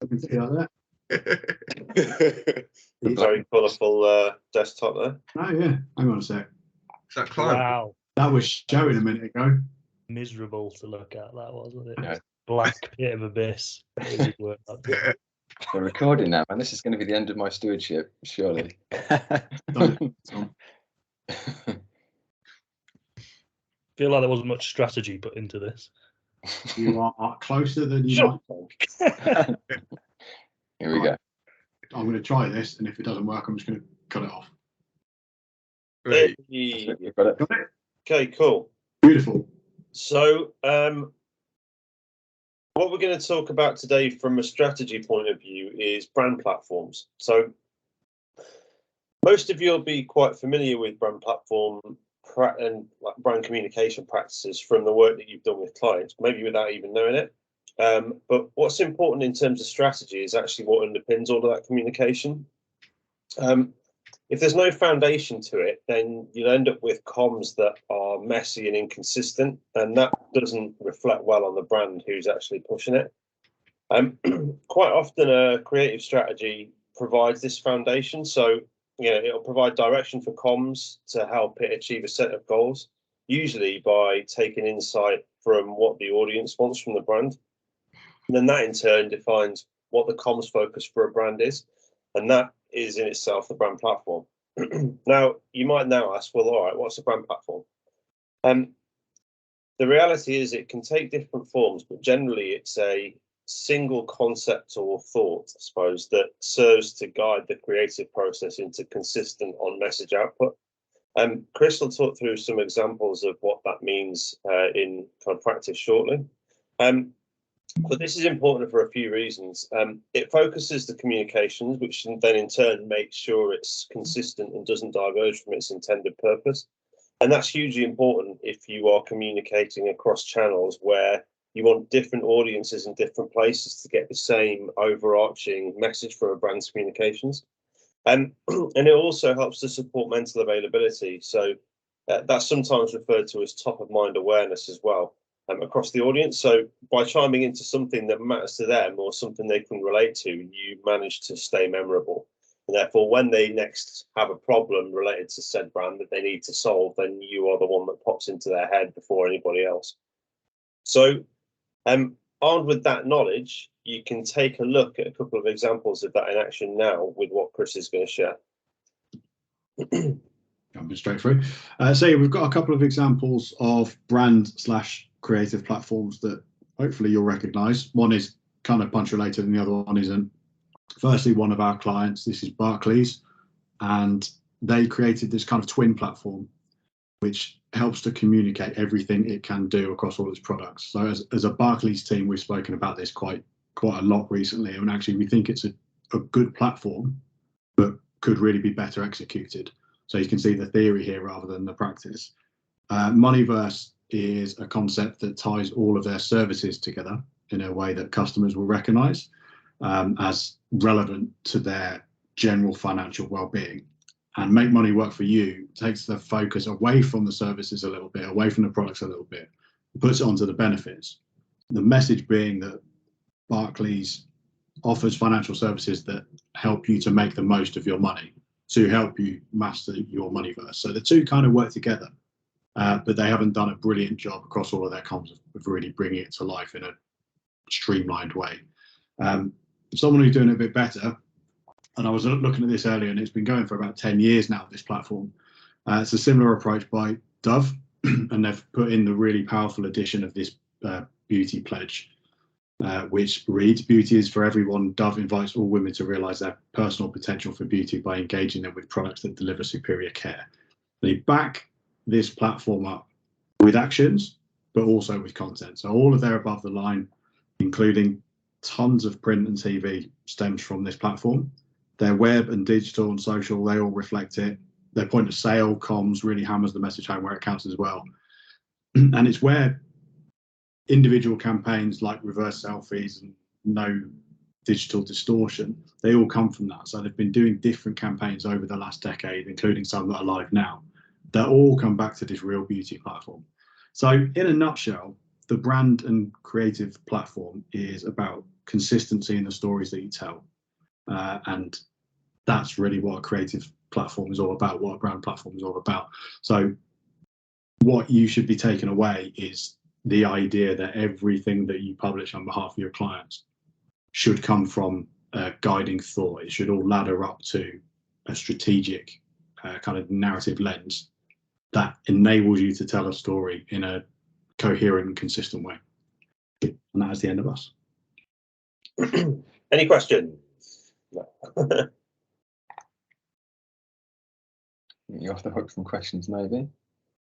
I can see like The Very colourful desktop there. that. Oh yeah, hang on a sec. Is that client? Wow, That was showing a minute ago. miserable to look at, that wasn't it? Yeah. Blank pit of abyss. Really worked that good. We're recording now, man. This is going to be the end of my stewardship, surely. Tom. Feel like there wasn't much strategy put into this. You are closer than you might think. Here we go. I'm going to try this, and if it doesn't work, I'm just going to cut it off. Right. Hey. You've got it. Got it? Okay, cool. Beautiful. So, what we're going to talk about today from a strategy point of view is brand platforms. So, most of you will be quite familiar with brand platform and like brand communication practices from the work that you've done with clients, maybe without even knowing it. But what's important in terms of strategy is actually what underpins all of that communication. If there's no foundation to it, then you'll end up with comms that are messy and inconsistent, and that doesn't reflect well on the brand who's actually pushing it. Quite often, a creative strategy provides this foundation. So, it'll provide direction for comms to help it achieve a set of goals, usually by taking insight from what the audience wants from the brand. And then that in turn defines what the comms focus for a brand is. And that is in itself the brand platform. Now, you might now ask, well, all right, what's a brand platform? The reality is it can take different forms, but generally it's a single concept or thought, I suppose, that serves to guide the creative process into consistent on-message output. Chris will talk through some examples of what that means in kind of practice shortly. But this is important for a few reasons. It focuses the communications, which then in turn makes sure it's consistent and doesn't diverge from its intended purpose. And that's hugely important if you are communicating across channels where you want different audiences in different places to get the same overarching message from a brand's communications. And it also helps to support mental availability. So that's sometimes referred to as top of mind awareness as well across the audience. So by chiming into something that matters to them or something they can relate to, you manage to stay memorable. And therefore, when they next have a problem related to said brand that they need to solve, then you are the one that pops into their head before anybody else. So armed with that knowledge, you can take a look at a couple of examples of that in action now with what Chris is going to share. Jumping straight through. So yeah, we've got a couple of examples of brand/creative platforms that hopefully you'll recognise. One is kind of punch related and the other one isn't. Firstly, one of our clients, this is Barclays, and they created this kind of twin platform which helps to communicate everything it can do across all its products. So as a Barclays team, we've spoken about this quite a lot recently, and actually we think it's a good platform, but could really be better executed. So you can see the theory here rather than the practice. Moneyverse is a concept that ties all of their services together in a way that customers will recognise as relevant to their general financial well-being. And Make Money Work for You takes the focus away from the services a little bit, away from the products a little bit, puts it onto the benefits. The message being that Barclays offers financial services that help you to make the most of your money, to help you master your moneyverse. So the two kind of work together, but they haven't done a brilliant job across all of their comms of really bringing it to life in a streamlined way. Someone who's doing it a bit better, and I was looking at this earlier, and it's been going for about 10 years now, this platform. It's a similar approach by Dove, and they've put in the really powerful addition of this beauty pledge, which reads, "Beauty is for everyone. Dove invites all women to realise their personal potential for beauty by engaging them with products that deliver superior care." They back this platform up with actions, but also with content. So all of their above the line, including tons of print and TV, stems from this platform. Their web and digital and social, they all reflect it. Their point of sale comms really hammers the message home where it counts as well. And it's where individual campaigns like reverse selfies and no digital distortion, they all come from that. So they've been doing different campaigns over the last decade, including some that are live now, that all come back to this real beauty platform. So in a nutshell, the brand and creative platform is about consistency in the stories that you tell. And that's really what a creative platform is all about, what a brand platform is all about. So what you should be taking away is the idea that everything that you publish on behalf of your clients should come from a guiding thought. It should all ladder up to a strategic kind of narrative lens that enables you to tell a story in a coherent and consistent way. And that is the end of us. Any questions? No. You're off the hook from questions, maybe.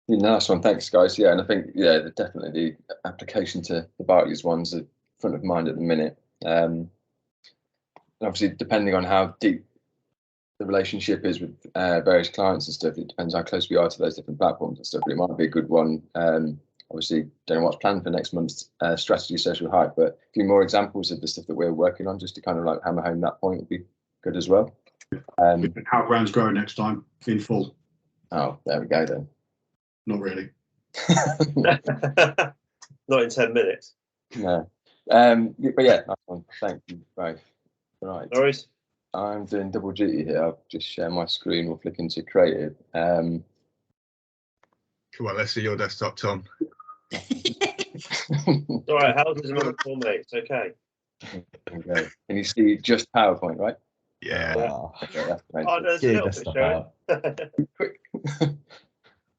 Nice one, thanks, guys. Yeah, and I think definitely the application to the Barclays ones are front of mind at the minute. And obviously, depending on how deep the relationship is with various clients and stuff, it depends how close we are to those different platforms and stuff. But it might be a good one. Obviously, don't know what's planned for next month's strategy SocialHype, but a few more examples of the stuff that we're working on, just to kind of like hammer home that point, would be good as well. How brands grow next time in full. Oh, there we go then. Not really. Not in 10 minutes. No. But yeah, nice one. Thank you both. Right. No worries. I'm doing double duty here. I'll just share my screen. We'll flick into creative. Come on, let's see your desktop, Tom. All right, how's it on the call, mate? It's okay. Okay. Can you see just PowerPoint, right? Yeah. Okay, that's great. Oh, there's a Get little the bit stuff showing. out. Quick.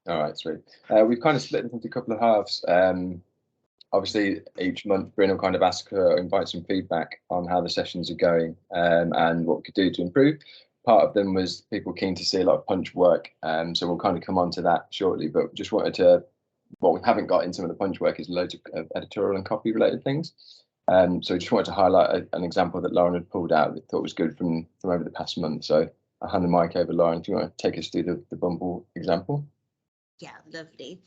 All right, sweet. We've kind of split this into a couple of halves. Obviously, each month, Bryn will kind of ask or invite some feedback on how the sessions are going and what we could do to improve. Part of them was people keen to see a lot of punch work, so we'll kind of come on to that shortly. But just wanted to, what we haven't got in some of the punch work is loads of editorial and copy related things. So just wanted to highlight an example that Lauren had pulled out that I thought was good from over the past month. So I'll hand the mic over, Lauren, if you want to take us through the Bumble example. Yeah, lovely.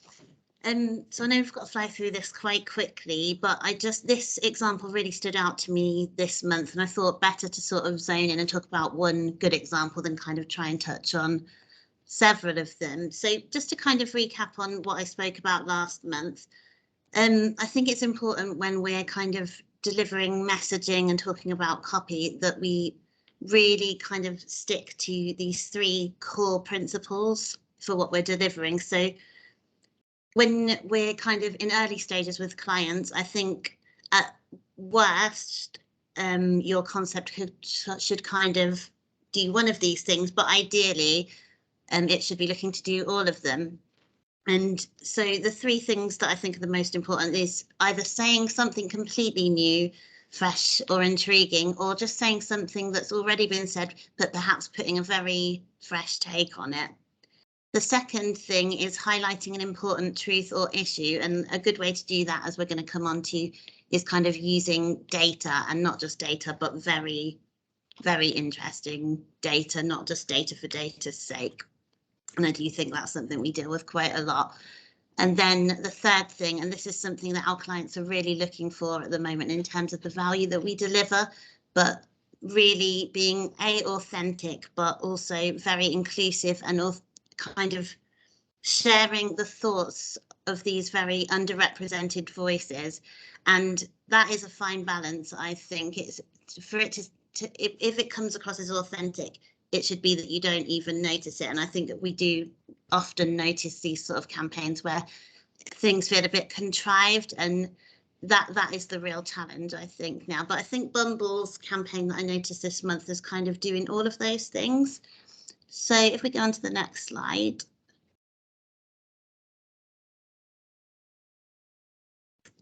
So I know we've got to fly through this quite quickly, but this example really stood out to me this month, and I thought better to sort of zone in and talk about one good example than kind of try and touch on several of them. So just to kind of recap on what I spoke about last month, I think it's important when we're kind of delivering messaging and talking about copy that we really kind of stick to these 3 core principles for what we're delivering. So when we're kind of in early stages with clients, I think at worst, your concept should kind of do one of these things, but ideally, it should be looking to do all of them. And so the 3 things that I think are the most important is either saying something completely new, fresh or intriguing, or just saying something that's already been said, but perhaps putting a very fresh take on it. The second thing is highlighting an important truth or issue, and a good way to do that, as we're going to come on to, is kind of using data, and not just data, but very, very interesting data, not just data for data's sake. And I do think that's something we deal with quite a lot. And then the third thing, and this is something that our clients are really looking for at the moment in terms of the value that we deliver, but really being authentic, but also very inclusive and kind of sharing the thoughts of these very underrepresented voices. And that is a fine balance. I think it's for it to if it comes across as authentic, it should be that you don't even notice it. And I think that we do often notice these sort of campaigns where things feel a bit contrived, and that is the real challenge, I think, now. But I think Bumble's campaign that I noticed this month is kind of doing all of those things. So if we go on to the next slide.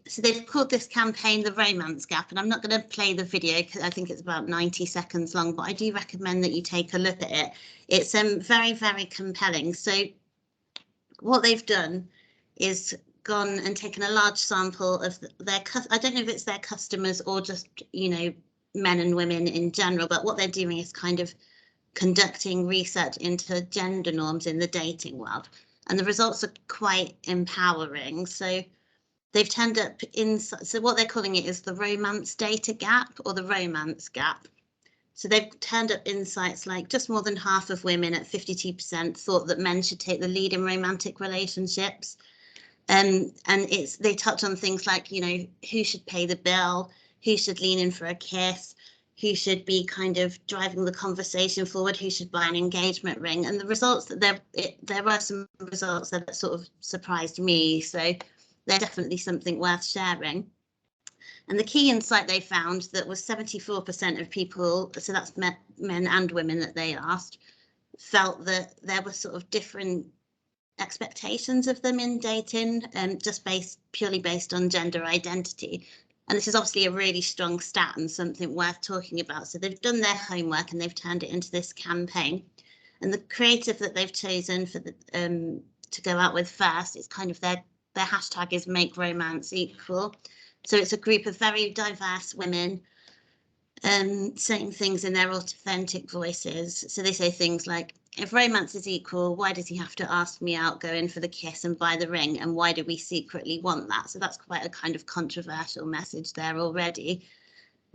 So they've called this campaign the Romance Gap, and I'm not going to play the video because I think it's about 90 seconds long, but I do recommend that you take a look at it. It's very, very compelling. So what they've done is gone and taken a large sample of their, I don't know if it's their customers or just, you know, men and women in general, but what they're doing is kind of conducting research into gender norms in the dating world. And the results are quite empowering. So they've turned up so what they're calling it is the romance data gap, or the romance gap. So they've turned up insights like just more than half of women at 52% thought that men should take the lead in romantic relationships. And they touch on things like, you know, who should pay the bill, who should lean in for a kiss, who should be kind of driving the conversation forward, who should buy an engagement ring. And the results that there were some results that sort of surprised me. So they're definitely something worth sharing. And the key insight they found that was 74% of people, so that's men and women that they asked, felt that there were sort of different expectations of them in dating, just purely based on gender identity. And this is obviously a really strong stat and something worth talking about. So they've done their homework and they've turned it into this campaign. And the creative that they've chosen for the to go out with first is kind of their hashtag is Make Romance Equal. So it's a group of very diverse women saying things in their authentic voices. So they say things like, if romance is equal, why does he have to ask me out, go in for the kiss and buy the ring? And why do we secretly want that? So that's quite a kind of controversial message there already.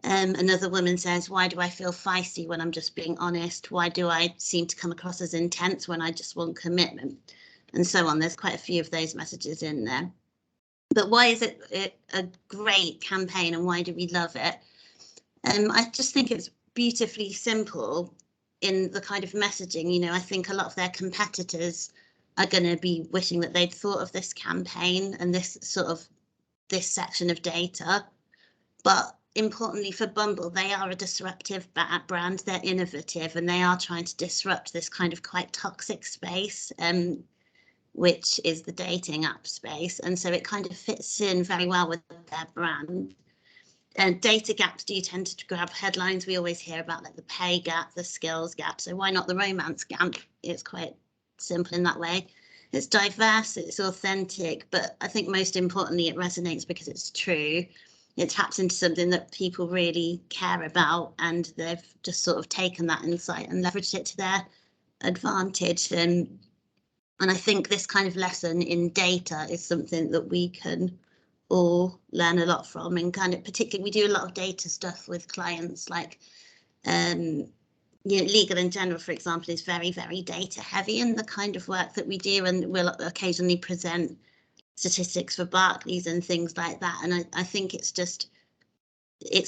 Another woman says, why do I feel feisty when I'm just being honest? Why do I seem to come across as intense when I just want commitment? And so on. There's quite a few of those messages in there. But why is it a great campaign and why do we love it? I just think it's beautifully simple in the kind of messaging. You know, I think a lot of their competitors are going to be wishing that they'd thought of this campaign and this section of data. But importantly for Bumble, they are a disruptive brand. They're innovative and they are trying to disrupt this kind of quite toxic space, which is the dating app space. And so it kind of fits in very well with their brand. Data gaps do tend to grab headlines. We always hear about like the pay gap, the skills gap. So why not the romance gap? It's quite simple in that way. It's diverse, it's authentic, but I think most importantly, it resonates because it's true. It taps into something that people really care about, and they've just sort of taken that insight and leveraged it to their advantage. And I think this kind of lesson in data is something that we can all learn a lot from, and kind of particularly we do a lot of data stuff with clients, like legal in general, for example, is very, very data heavy in the kind of work that we do, and we'll occasionally present statistics for Barclays and things like that. And I think it's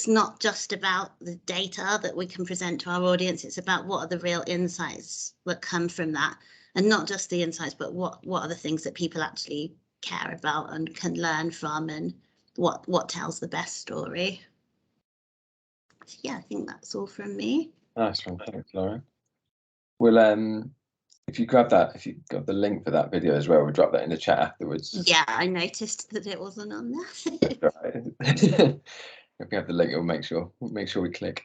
not just about the data that we can present to our audience, it's about what are the real insights that come from that, and not just the insights, but what are the things that people actually care about and can learn from, and what tells the best story. So yeah, I think that's all from me. Nice one, thanks, Lauren. We'll if you grab that, if you got the link for that video as well, we'll drop that in the chat afterwards. Yeah, I noticed that it wasn't on there. Right. If we have the link, we'll make sure we click.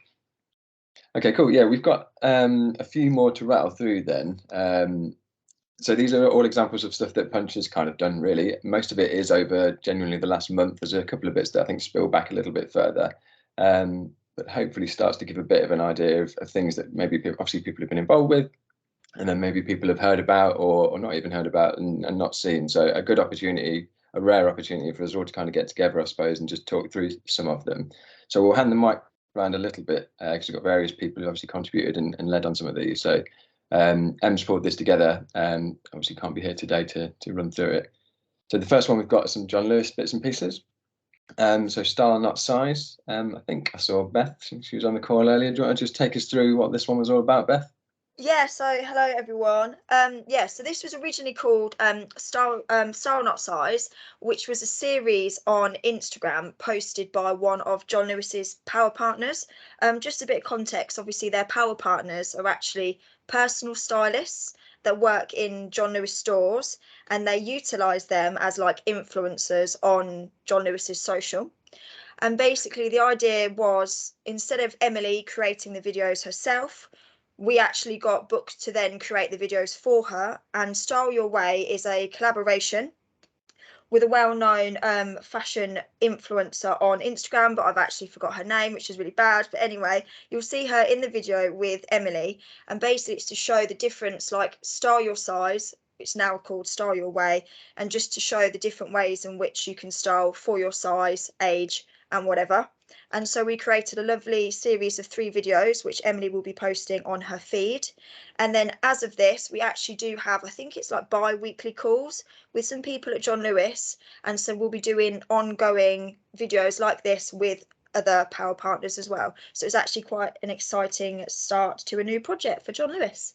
Okay, cool. Yeah, we've got a few more to rattle through then. So these are all examples of stuff that Punch has kind of done, really. Most of it is over genuinely the last month. There's a couple of bits that I think spill back a little bit further, but hopefully starts to give a bit of an idea of things that maybe obviously people have been involved with, and then maybe people have heard about or not even heard about and not seen. So a good opportunity, a rare opportunity for us all to kind of get together, I suppose, and just talk through some of them. So we'll hand the mic around a little bit because we've got various people who obviously contributed and led on some of these. So Em's pulled this together and obviously can't be here today to run through it. So the first one we've got some John Lewis bits and pieces. So style, not size. I think I saw Beth, she was on the call earlier. Do you want to just take us through what this one was all about, Beth? Yeah, so hello everyone. Yeah, so this was originally called Style Not Size, which was a series on Instagram posted by one of John Lewis's power partners. Just a bit of context, obviously their power partners are actually personal stylists that work in John Lewis stores, and they utilize them as like influencers on John Lewis's social. And basically the idea was, instead of Emily creating the videos herself, we actually got booked to then create the videos for her. And Style Your Way is a collaboration with a well-known fashion influencer on Instagram, but I've actually forgot her name, which is really bad. But anyway, you'll see her in the video with Emily, and basically it's to show the difference, like style your size. It's now called Style Your Way, and just to show the different ways in which you can style for your size, age, and whatever. And so we created a lovely series of 3 videos, which Emily will be posting on her feed. And then as of this, we actually do have, I think it's like bi-weekly calls with some people at John Lewis. And so we'll be doing ongoing videos like this with other power partners as well. So it's actually quite an exciting start to a new project for John Lewis.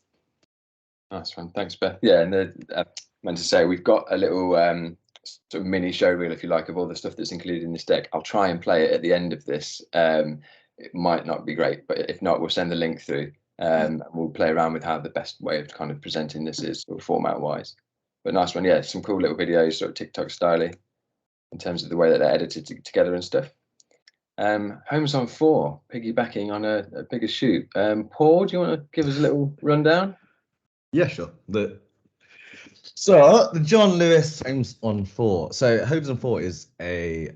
Nice one, thanks, Beth. Yeah, and I meant to say we've got a little sort of mini show reel, if you like, of all the stuff that's included in this deck. I'll try and play it at the end of this. It might not be great, but if not, we'll send the link through, and we'll play around with how the best way of kind of presenting this is, sort of format-wise. But nice one, yeah, some cool little videos, sort of TikTok style in terms of the way that they're edited together and stuff. Homes on 4, piggybacking on a bigger shoot. Paul, do you want to give us a little rundown? Yeah, sure. So the John Lewis Homes on 4. So Homes on 4 is a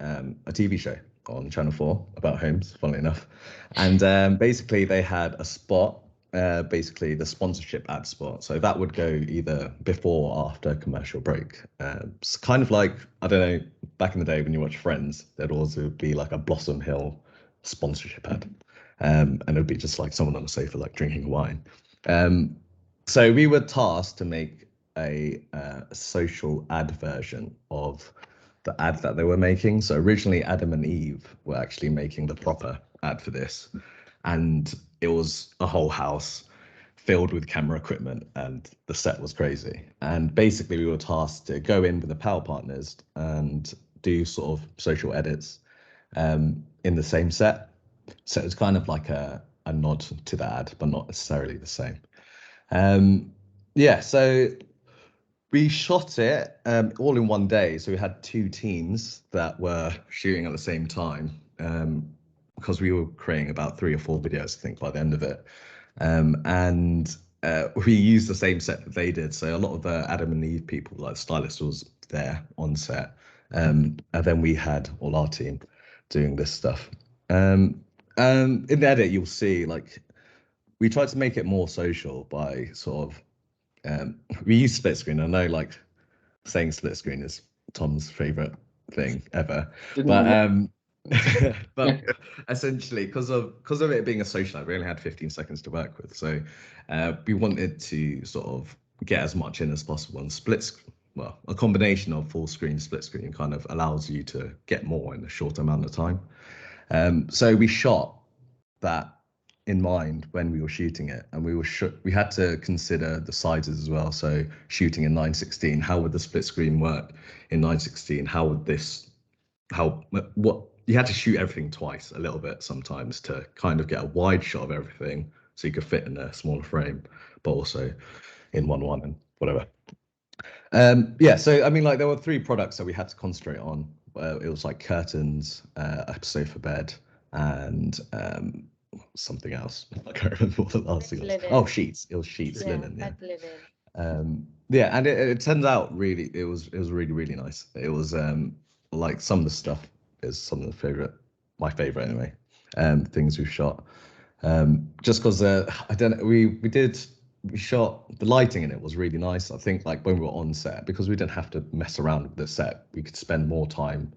TV show on Channel 4 about homes, funnily enough. And basically they had a spot, basically the sponsorship ad spot. So that would go either before or after commercial break. It's kind of like, I don't know, back in the day when you watch Friends, there'd also be like a Blossom Hill sponsorship ad. And it would be just like someone on the sofa like drinking wine. So we were tasked to make a social ad version of the ad that they were making. So originally Adam and Eve were actually making the proper ad for this. And it was a whole house filled with camera equipment and the set was crazy. And basically we were tasked to go in with the power partners and do sort of social edits in the same set. So it's kind of like a nod to the ad, but not necessarily the same. Yeah, so we shot it all in one day. So we had 2 teams that were shooting at the same time because we were creating about 3 or 4 videos, I think, by the end of it. And we used the same set that they did. So a lot of the Adam and Eve people, like the stylist, was there on set. And then we had all our team doing this stuff. In the edit, you'll see, like, we tried to make it more social by sort of we use split screen. I know, like, saying split screen is Tom's favorite thing ever, but essentially because of it being a social ad, we only had 15 seconds to work with. So we wanted to sort of get as much in as possible. And well, a combination of full screen, split screen kind of allows you to get more in a short amount of time. So we shot that in mind when we were shooting it, and we had to consider the sizes as well. So shooting in 9:16, how would the split screen work in 9:16? How would what you had to shoot everything twice a little bit sometimes to kind of get a wide shot of everything so you could fit in a smaller frame, but also in 1:1 and whatever. Yeah, so I mean, like, there were 3 products that we had to concentrate on. It was like curtains, a sofa bed, and something else. I can't remember what the last thing was. Linen. Oh, sheets. It was sheets, Yeah, linen. Yeah. bed linen. Yeah, and it turns out really, it was really, really nice. It was like some of the stuff is some of my favorite anyway. Things we've shot. Just because I don't know, we shot, the lighting in it was really nice. I think, like, when we were on set, because we didn't have to mess around with the set, we could spend more time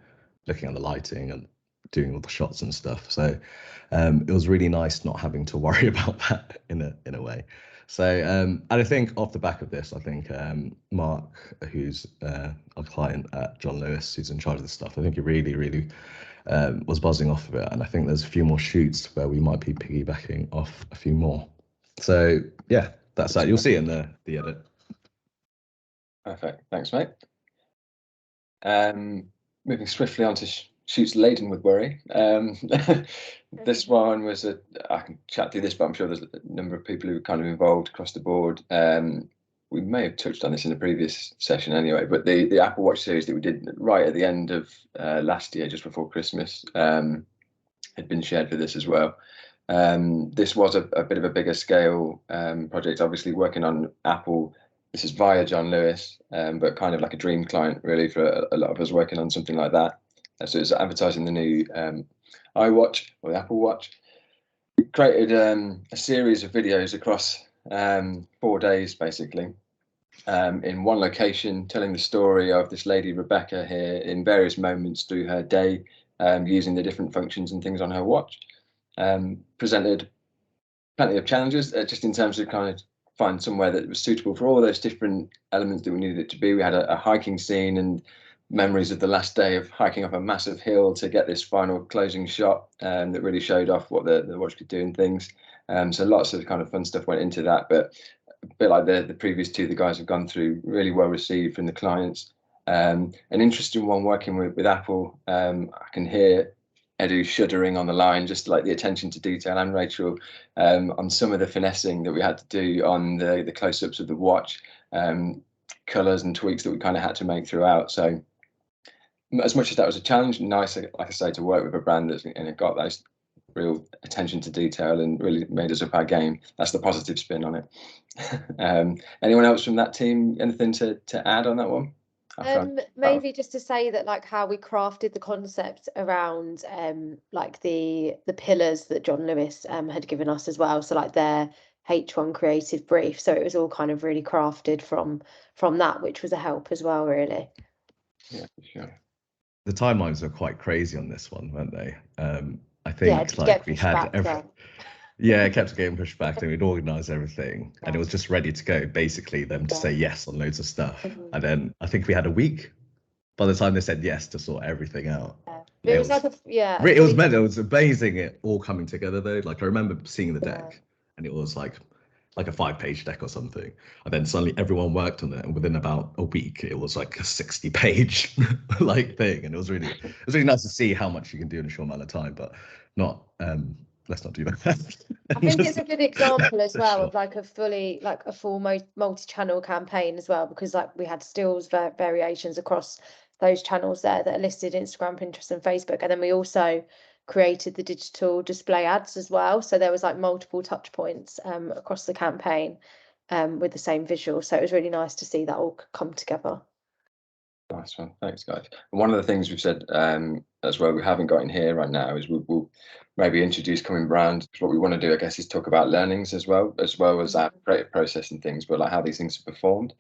looking at the lighting and doing all the shots and stuff. So it was really nice not having to worry about that in a way. So and I think off the back of this, I think Mark, who's a client at John Lewis, who's in charge of this stuff, I think he really was buzzing off of it. And I think there's a few more shoots where we might be piggybacking off a few more. So yeah, that's that. You'll see it in the edit. Perfect, thanks, mate. Moving swiftly on to shoots laden with worry. This one was I can chat through this, but I'm sure there's a number of people who were kind of involved across the board. We may have touched on this in a previous session anyway, but the Apple Watch series that we did right at the end of last year, just before Christmas, had been shared for this as well. This was a bit of a bigger scale project, obviously working on Apple. This is via John Lewis, but kind of like a dream client really for a lot of us working on something like that. So it's advertising the new iWatch, or the Apple Watch. We created a series of videos across 4 days, basically, in one location, telling the story of this lady, Rebecca, here in various moments through her day, using the different functions and things on her watch. Presented plenty of challenges, just in terms of kind of find somewhere that was suitable for all those different elements that we needed it to be. We had a hiking scene, and memories of the last day of hiking up a massive hill to get this final closing shot that really showed off what the watch could do and things. So lots of kind of fun stuff went into that, but a bit like the previous two the guys have gone through, really well received from the clients. An interesting one working with Apple. I can hear Edu shuddering on the line, just like the attention to detail, and Rachel on some of the finessing that we had to do on the close-ups of the watch, colours and tweaks that we kind of had to make throughout. So as much as that was a challenge, nice, like I say, to work with a brand that's and it got those real attention to detail and really made us up our game. That's the positive spin on it. Anyone else from that team, anything to add on that one? Maybe just to say that like how we crafted the concept around like the pillars that John Lewis had given us as well, so like their H1 creative brief, so it was all kind of really crafted from that, which was a help as well, really. Yeah, for sure. The timelines were quite crazy on this one, weren't they? I think like we had yeah, it kept getting pushed back, and we'd organise everything, and it was just ready to go. Basically, them to say yes on loads of stuff, and then I think we had a week by the time they said yes to sort everything out. It was like it was meant. It was amazing. It all coming together though. Like I remember seeing the deck, and it was like a 5-page deck or something, and then suddenly everyone worked on it, and within about a week, it was like a 60-page like thing, and it was really nice to see how much you can do in a short amount of time, but not. Let's not do that. I think it's a good example as well of like a full multi-channel campaign as well, because like we had stills variations across those channels there that are listed: Instagram, Pinterest and Facebook, and then we also created the digital display ads as well, so there was like multiple touch points across the campaign with the same visual, so it was really nice to see that all come together. Nice one, thanks guys. And one of the things we've said as well, we haven't got in here right now, is we'll maybe introduce coming brand. What we want to do, I guess, is talk about learnings as well as that creative process and things, but like how these things are performed.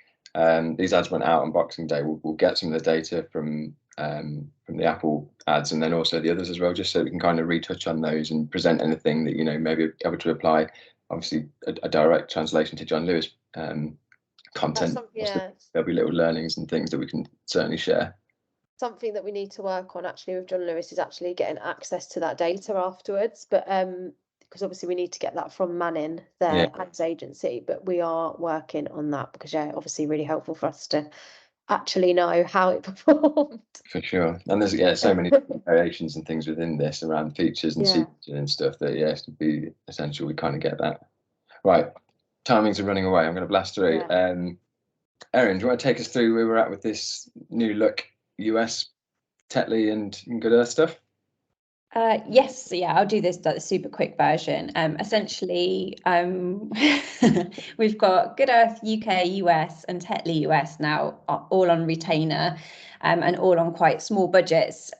These ads went out on Boxing Day. We'll get some of the data from the Apple ads, and then also the others as well, just so we can kind of retouch on those and present anything that, you know, maybe able to apply. Obviously, a direct translation to John Lewis content. There'll be little learnings and things that we can certainly share. Something that we need to work on actually with John Lewis is actually getting access to that data afterwards, but because obviously we need to get that from Manning, their ads agency, but we are working on that, because obviously really helpful for us to actually know how it performed. For sure. And there's so many variations and things within this around features and sequences and stuff that it would be essential we kind of get that right. Timings are running away. I'm going to blast through. Erin, do you want to take us through where we're at with this new look US Tetley and Good Earth stuff? Yes, I'll do this like the super quick version. Essentially, we've got Good Earth UK, US and Tetley US now all on retainer and all on quite small budgets.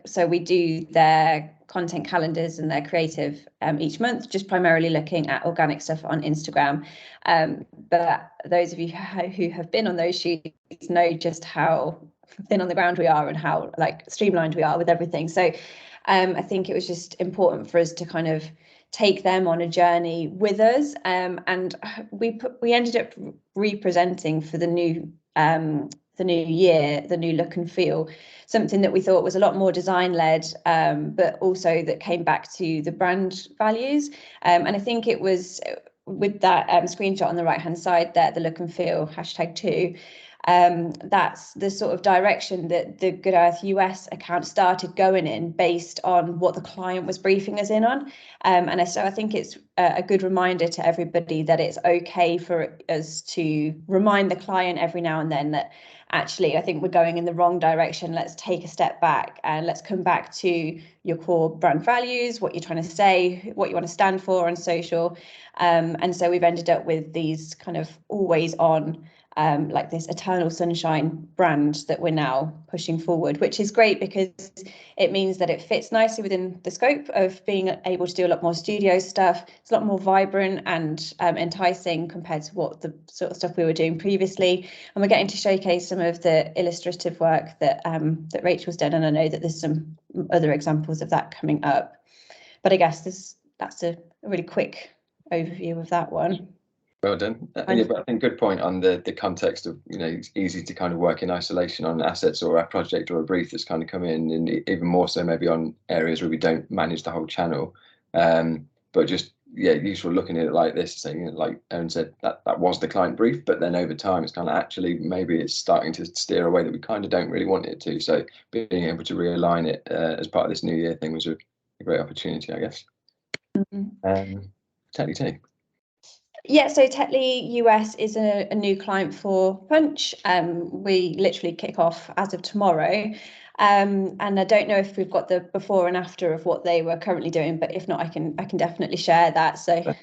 So we do their content calendars and their creative each month, just primarily looking at organic stuff on Instagram. But those of you who have been on those shoots know just how thin on the ground we are and how like streamlined we are with everything. So I think it was just important for us to kind of take them on a journey with us, and we ended up representing for the new year, the new look and feel, something that we thought was a lot more design led, but also that came back to the brand values. And I think it was with that screenshot on the right hand side there, the look and feel #2. That's the sort of direction that the Good Earth US account started going in based on what the client was briefing us in on. And so I think it's a good reminder to everybody that it's okay for us to remind the client every now and then that actually, I think we're going in the wrong direction. Let's take a step back and let's come back to your core brand values, what you're trying to say, what you want to stand for on social. And so we've ended up with these kind of always on, like this eternal sunshine brand that we're now pushing forward, which is great because it means that it fits nicely within the scope of being able to do a lot more studio stuff. It's a lot more vibrant and enticing compared to what the sort of stuff we were doing previously. And we're getting to showcase some of the illustrative work that that Rachel's done, and I know that there's some other examples of that coming up. But I guess that's a really quick overview of that one. Well done. Yeah, but I think good point on the context of, you know, it's easy to kind of work in isolation on assets or a project or a brief that's kind of come in, and even more so maybe on areas where we don't manage the whole channel. But just, yeah, useful looking at it like this, saying, you know, like Erin said, that was the client brief, but then over time it's kind of actually maybe it's starting to steer away that we kind of don't really want it to. So being able to realign it as part of this new year thing was a great opportunity, I guess. Technically. Yeah, so Tetley US is a new client for Punch. We literally kick off as of tomorrow. And I don't know if we've got the before and after of what they were currently doing, but if not, I can definitely share that. So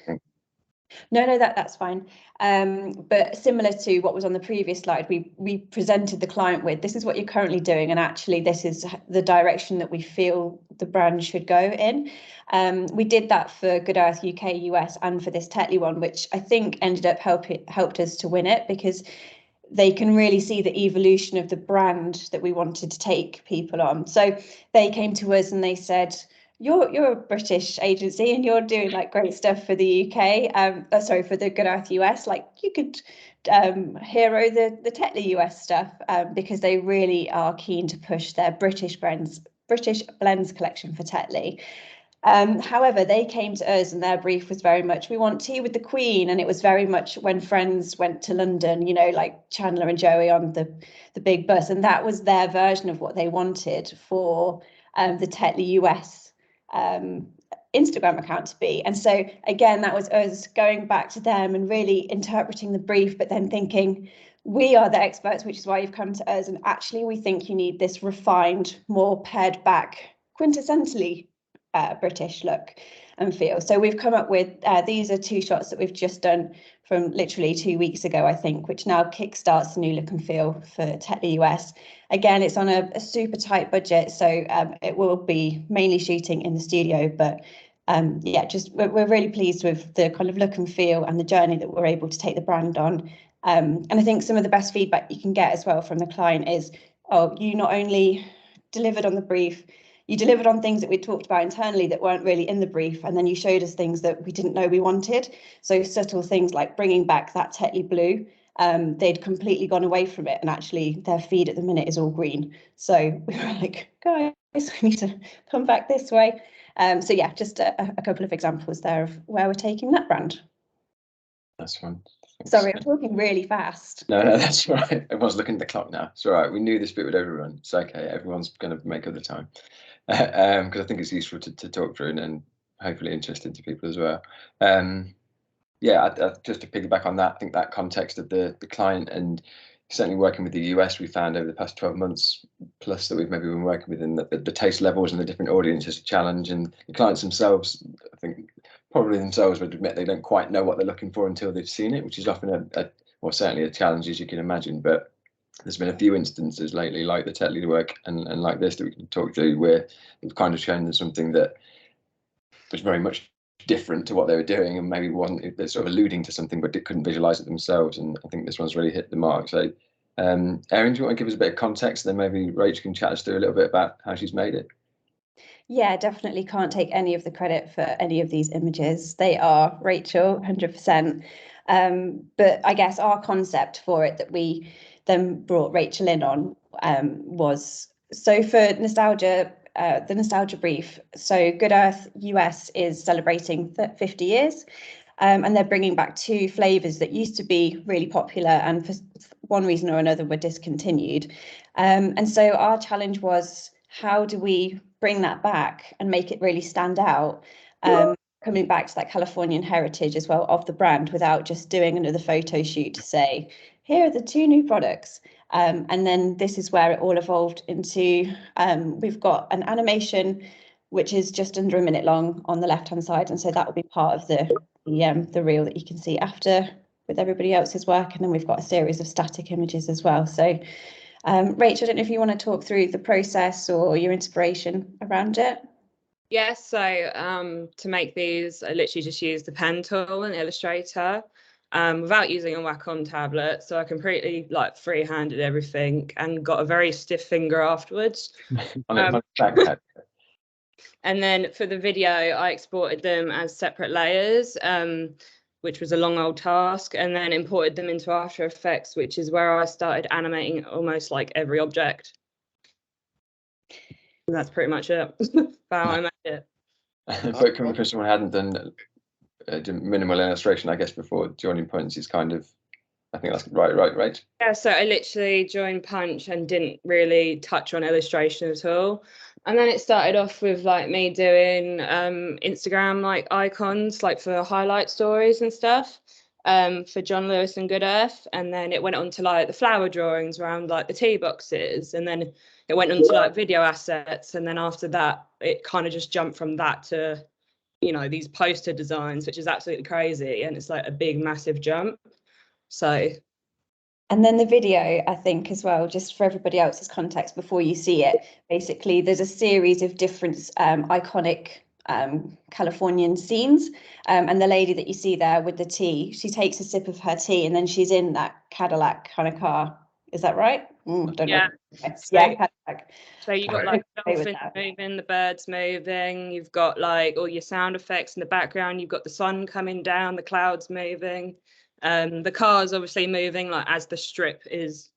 no, that's fine. But similar to what was on the previous slide, we presented the client with, this is what you're currently doing, and actually this is the direction that we feel the brand should go in. We did that for Good Earth UK, US, and for this Tetley one, which I think ended up helped us to win it, because they can really see the evolution of the brand that we wanted to take people on. So they came to us and they said, you're a British agency and you're doing like great stuff for the UK, for the Good Earth US, like you could hero the Tetley US stuff, because they really are keen to push their British blends collection for Tetley. However, they came to us and their brief was very much, we want tea with the Queen. And it was very much when Friends went to London, you know, like Chandler and Joey on the big bus. And that was their version of what they wanted for the Tetley US Instagram account to be. And so again, that was us going back to them and really interpreting the brief, but then thinking, we are the experts, which is why you've come to us. And actually, we think you need this refined, more pared back, quintessentially British look and feel. So we've come up with, these are 2 shots that we've just done from literally 2 weeks ago, I think, which now kickstarts the new look and feel for Tetley US. Again, it's on a super tight budget, so it will be mainly shooting in the studio, but yeah, just we're really pleased with the kind of look and feel and the journey that we're able to take the brand on. And I think some of the best feedback you can get as well from the client is, oh, you not only delivered on the brief, you delivered on things that we talked about internally that weren't really in the brief, and then you showed us things that we didn't know we wanted. So subtle things like bringing back that Tetley blue. They'd completely gone away from it, and actually their feed at the minute is all green. So we were like, guys, we need to come back this way. So yeah, just a couple of examples there of where we're taking that brand. That's fun. Thanks. Sorry, I'm talking really fast. No, that's all right. Everyone's looking at the clock now. It's all right. We knew this bit would overrun. It's okay. Everyone's going to make up the time. Because I think it's useful to talk through and hopefully interesting to people as well. Yeah, just to piggyback on that, I think that context of the client, and certainly working with the US, we found over the past 12 months plus that we've maybe been working with, in the taste levels and the different audiences a challenge, and the clients themselves, I think probably themselves would admit they don't quite know what they're looking for until they've seen it, which is often well, certainly a challenge, as you can imagine. But there's been a few instances lately, like the Tetley work and like this, that we can talk through, where we've kind of shown them something that was very much different to what they were doing, and maybe wasn't, they're sort of alluding to something but couldn't visualize it themselves. And I think this one's really hit the mark. So Erin, do you want to give us a bit of context, then maybe Rach can chat us through a little bit about how she's made it? Yeah, definitely can't take any of the credit for any of these images. They are Rachel, 100%. But I guess our concept for it that we then brought Rachel in on was, so for nostalgia, the nostalgia brief. So Good Earth US is celebrating 50 years, and they're bringing back 2 flavors that used to be really popular and for one reason or another were discontinued. And so our challenge was, how do we bring that back and make it really stand out, coming back to that Californian heritage as well of the brand, without just doing another photo shoot to say, here are the 2 new products. And then this is where it all evolved into, we've got an animation which is just under a minute long on the left hand side, and so that will be part of the reel that you can see after with everybody else's work. And then we've got a series of static images as well. So Rachel, I don't know if you want to talk through the process or your inspiration around it. Yes, so to make these, I literally just used the pen tool and Illustrator without using a Wacom tablet. So I completely like freehanded everything and got a very stiff finger afterwards. And then for the video, I exported them as separate layers which was a long old task, and then imported them into After Effects, which is where I started animating almost like every object. And that's pretty much it. How I made it. But coming from someone who hadn't done minimal illustration, I guess, before joining Punch is kind of, I think that's right. Yeah, so I literally joined Punch and didn't really touch on illustration at all. And then it started off with like me doing Instagram like icons, like for highlight stories and stuff, for John Lewis and Good Earth. And then it went on to like the flower drawings around like the tea boxes. And then it went on to like video assets. And then after that, it kind of just jumped from that to, you know, these poster designs, which is absolutely crazy. And it's like a big, massive jump. So. And then the video, I think, as well, just for everybody else's context before you see it, basically there's a series of different iconic Californian scenes. And the lady that you see there with the tea, she takes a sip of her tea and then she's in that Cadillac kind of car. Is that right? I don't know. Yeah, Cadillac. So you've got like dolphins moving, the birds moving, you've got like all your sound effects in the background, you've got the sun coming down, the clouds moving. The car's obviously moving like as the strip is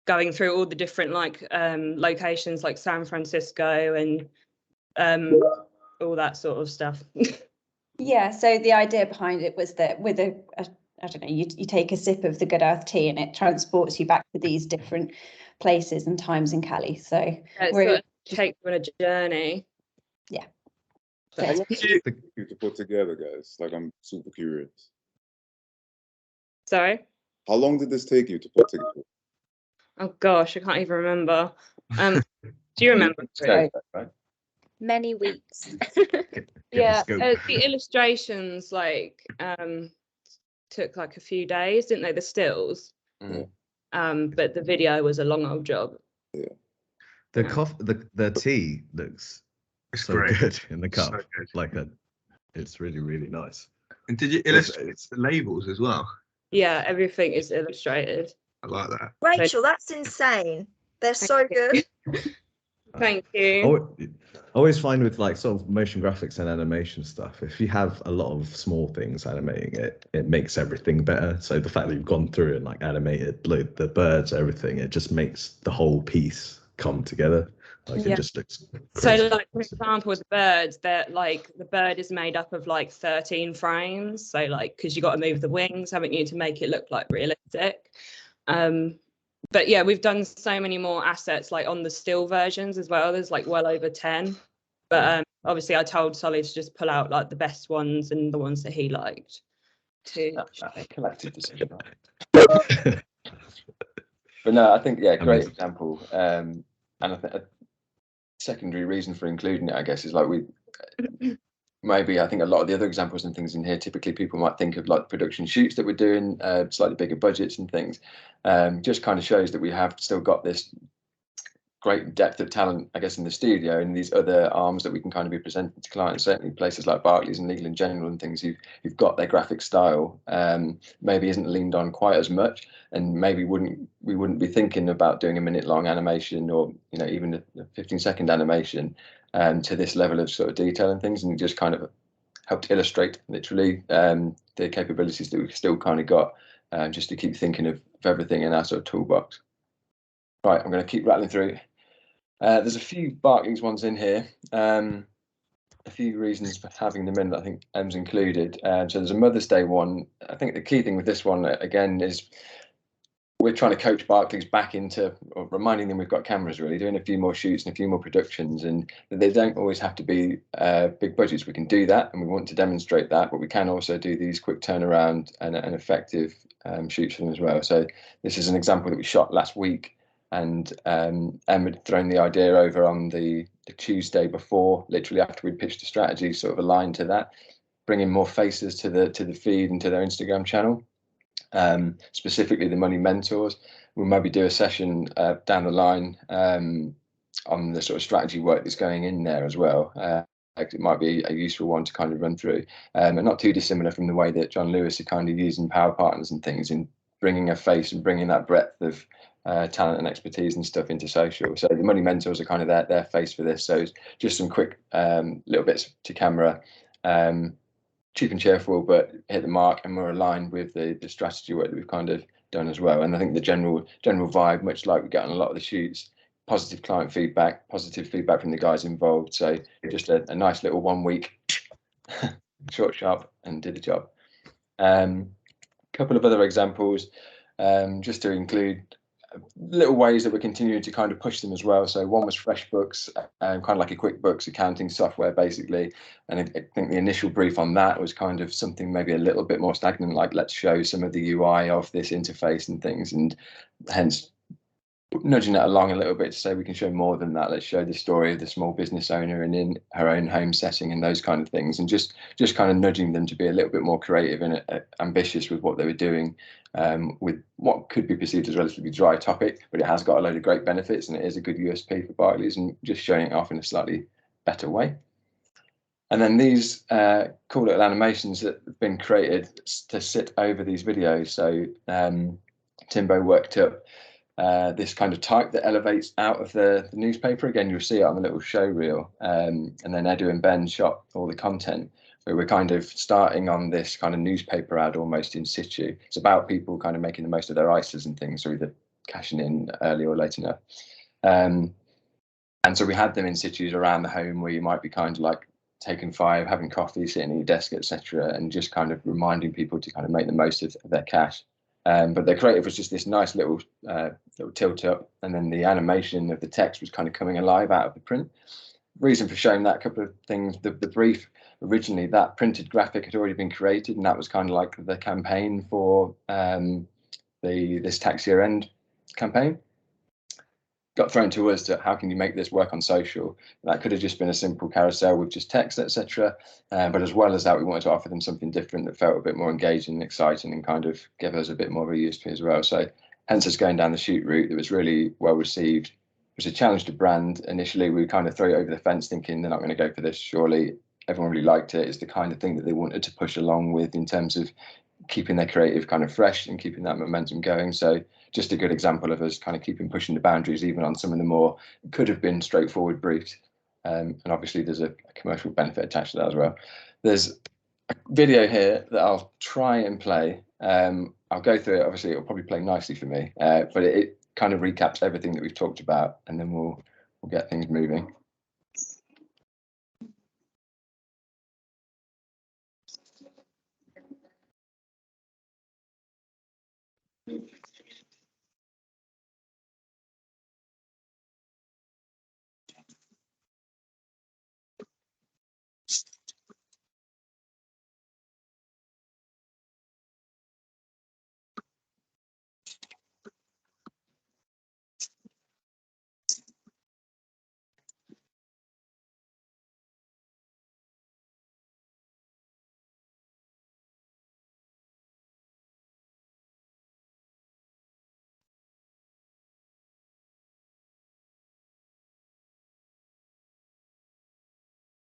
going through all the different like locations like San Francisco and all that sort of stuff. Yeah, so the idea behind it was that with I don't know, you take a sip of the Good Earth tea and it transports you back to these different places and times in Cali. So it's sort of take you on a journey. Yeah. How long did it take you to put together, guys? Like, I'm super curious. Sorry? How long did this take you to put together? Oh gosh, I can't even remember. Do you remember? Many weeks. Yeah, the illustrations like took like a few days, didn't they? The stills. But the video was a long old job. Yeah. The tea looks so great. good in the cup. So It's really, really nice. And did you illustrate the labels as well? Yeah, everything is illustrated. I like that. Rachel, that's insane. They're so good. Thank you. I always find with like sort of motion graphics and animation stuff, if you have a lot of small things animating it, it makes everything better. So the fact that you've gone through and like animated like the birds, everything, it just makes the whole piece come together. Like it just looks crazy. So like for example with the birds, that like the bird is made up of like 13 frames. So like because you got to move the wings, haven't you, to make it look like realistic. But yeah, we've done so many more assets like on the still versions as well. There's like well over 10. But obviously I told Solly to just pull out like the best ones and the ones that he liked. Collective decision. But no, I think great example. And I think a secondary reason for including it, I guess, is like I think a lot of the other examples and things in here, typically people might think of like production shoots that we're doing, slightly bigger budgets and things. Just kind of shows that we have still got this great depth of talent, I guess, in the studio and these other arms that we can kind of be presenting to clients. Certainly places like Barclays and Legal & General and things who've got their graphic style, maybe isn't leaned on quite as much, and maybe we wouldn't be thinking about doing a minute-long animation or even a 15-second animation to this level of sort of detail and things, and just kind of helped illustrate literally the capabilities that we've still kind of got, just to keep thinking of everything in our sort of toolbox. Right, I'm going to keep rattling through. There's a few Barclays ones in here. A few reasons for having them in that I think Em's included. So there's a Mother's Day one. I think the key thing with this one, again, is we're trying to coach Barclays back into, or reminding them we've got cameras, really, doing a few more shoots and a few more productions, and they don't always have to be big budgets. We can do that, and we want to demonstrate that, but we can also do these quick turnaround and effective shoots for them as well. So this is an example that we shot last week, and Em had thrown the idea over on the Tuesday before, literally after we pitched the strategy, sort of aligned to that, bringing more faces to the feed and to their Instagram channel. Specifically the Money Mentors. We'll maybe do a session down the line on the sort of strategy work that's going in there as well. It might be a useful one to kind of run through, and not too dissimilar from the way that John Lewis are kind of using Power Partners and things in bringing a face and bringing that breadth of talent and expertise and stuff into social. So the Money Mentors are kind of their face for this. So just some quick little bits to camera. cheap and cheerful, but hit the mark and we're aligned with the strategy work that we've kind of done as well. And I think the general vibe, much like we get on a lot of the shoots, positive client feedback, positive feedback from the guys involved. So just a nice little 1 week, short, sharp, and did the job. Couple of other examples, just to include little ways that we're continuing to kind of push them as well. So one was FreshBooks, kind of like a QuickBooks accounting software basically. And I think the initial brief on that was kind of something maybe a little bit more stagnant, like let's show some of the UI of this interface and things, and hence nudging it along a little bit to say we can show more than that. Let's show the story of the small business owner and in her own home setting and those kind of things, and just kind of nudging them to be a little bit more creative and ambitious with what they were doing, with what could be perceived as a relatively dry topic, but it has got a load of great benefits and it is a good USP for Barclays, and just showing it off in a slightly better way. And then these cool little animations that have been created to sit over these videos. So Timbo worked up this kind of type that elevates out of the newspaper. Again, you'll see it on the little show reel. And then Edu and Ben shot all the content, where we're kind of starting on this kind of newspaper ad almost in situ. It's about people kind of making the most of their ISAs and things, or either cashing in early or late enough. And so we had them in situs around the home, where you might be kind of like taking 5, having coffee, sitting at your desk, etc., and just kind of reminding people to kind of make the most of their cash. But the creative was just this nice little tilt up, and then the animation of the text was kind of coming alive out of the print. Reason for showing that, a couple of things. The brief originally, that printed graphic had already been created, and that was kind of like the campaign for this tax year end campaign. Got thrown to us to how can you make this work on social. That could have just been a simple carousel with just text, etc. But as well as that, we wanted to offer them something different that felt a bit more engaging and exciting, and kind of give us a bit more of a USP as well. So hence us going down the shoot route that was really well received. It was a challenge to brand. Initially, we kind of threw it over the fence thinking they're not going to go for this, surely. Everyone really liked it. It's the kind of thing that they wanted to push along with in terms of keeping their creative kind of fresh and keeping that momentum going. So just a good example of us kind of keeping pushing the boundaries, even on some of the more could have been straightforward briefs. And obviously there's a commercial benefit attached to that as well. There's a video here that I'll try and play. I'll go through it. Obviously it'll probably play nicely for me, but it kind of recaps everything that we've talked about, and then we'll get things moving.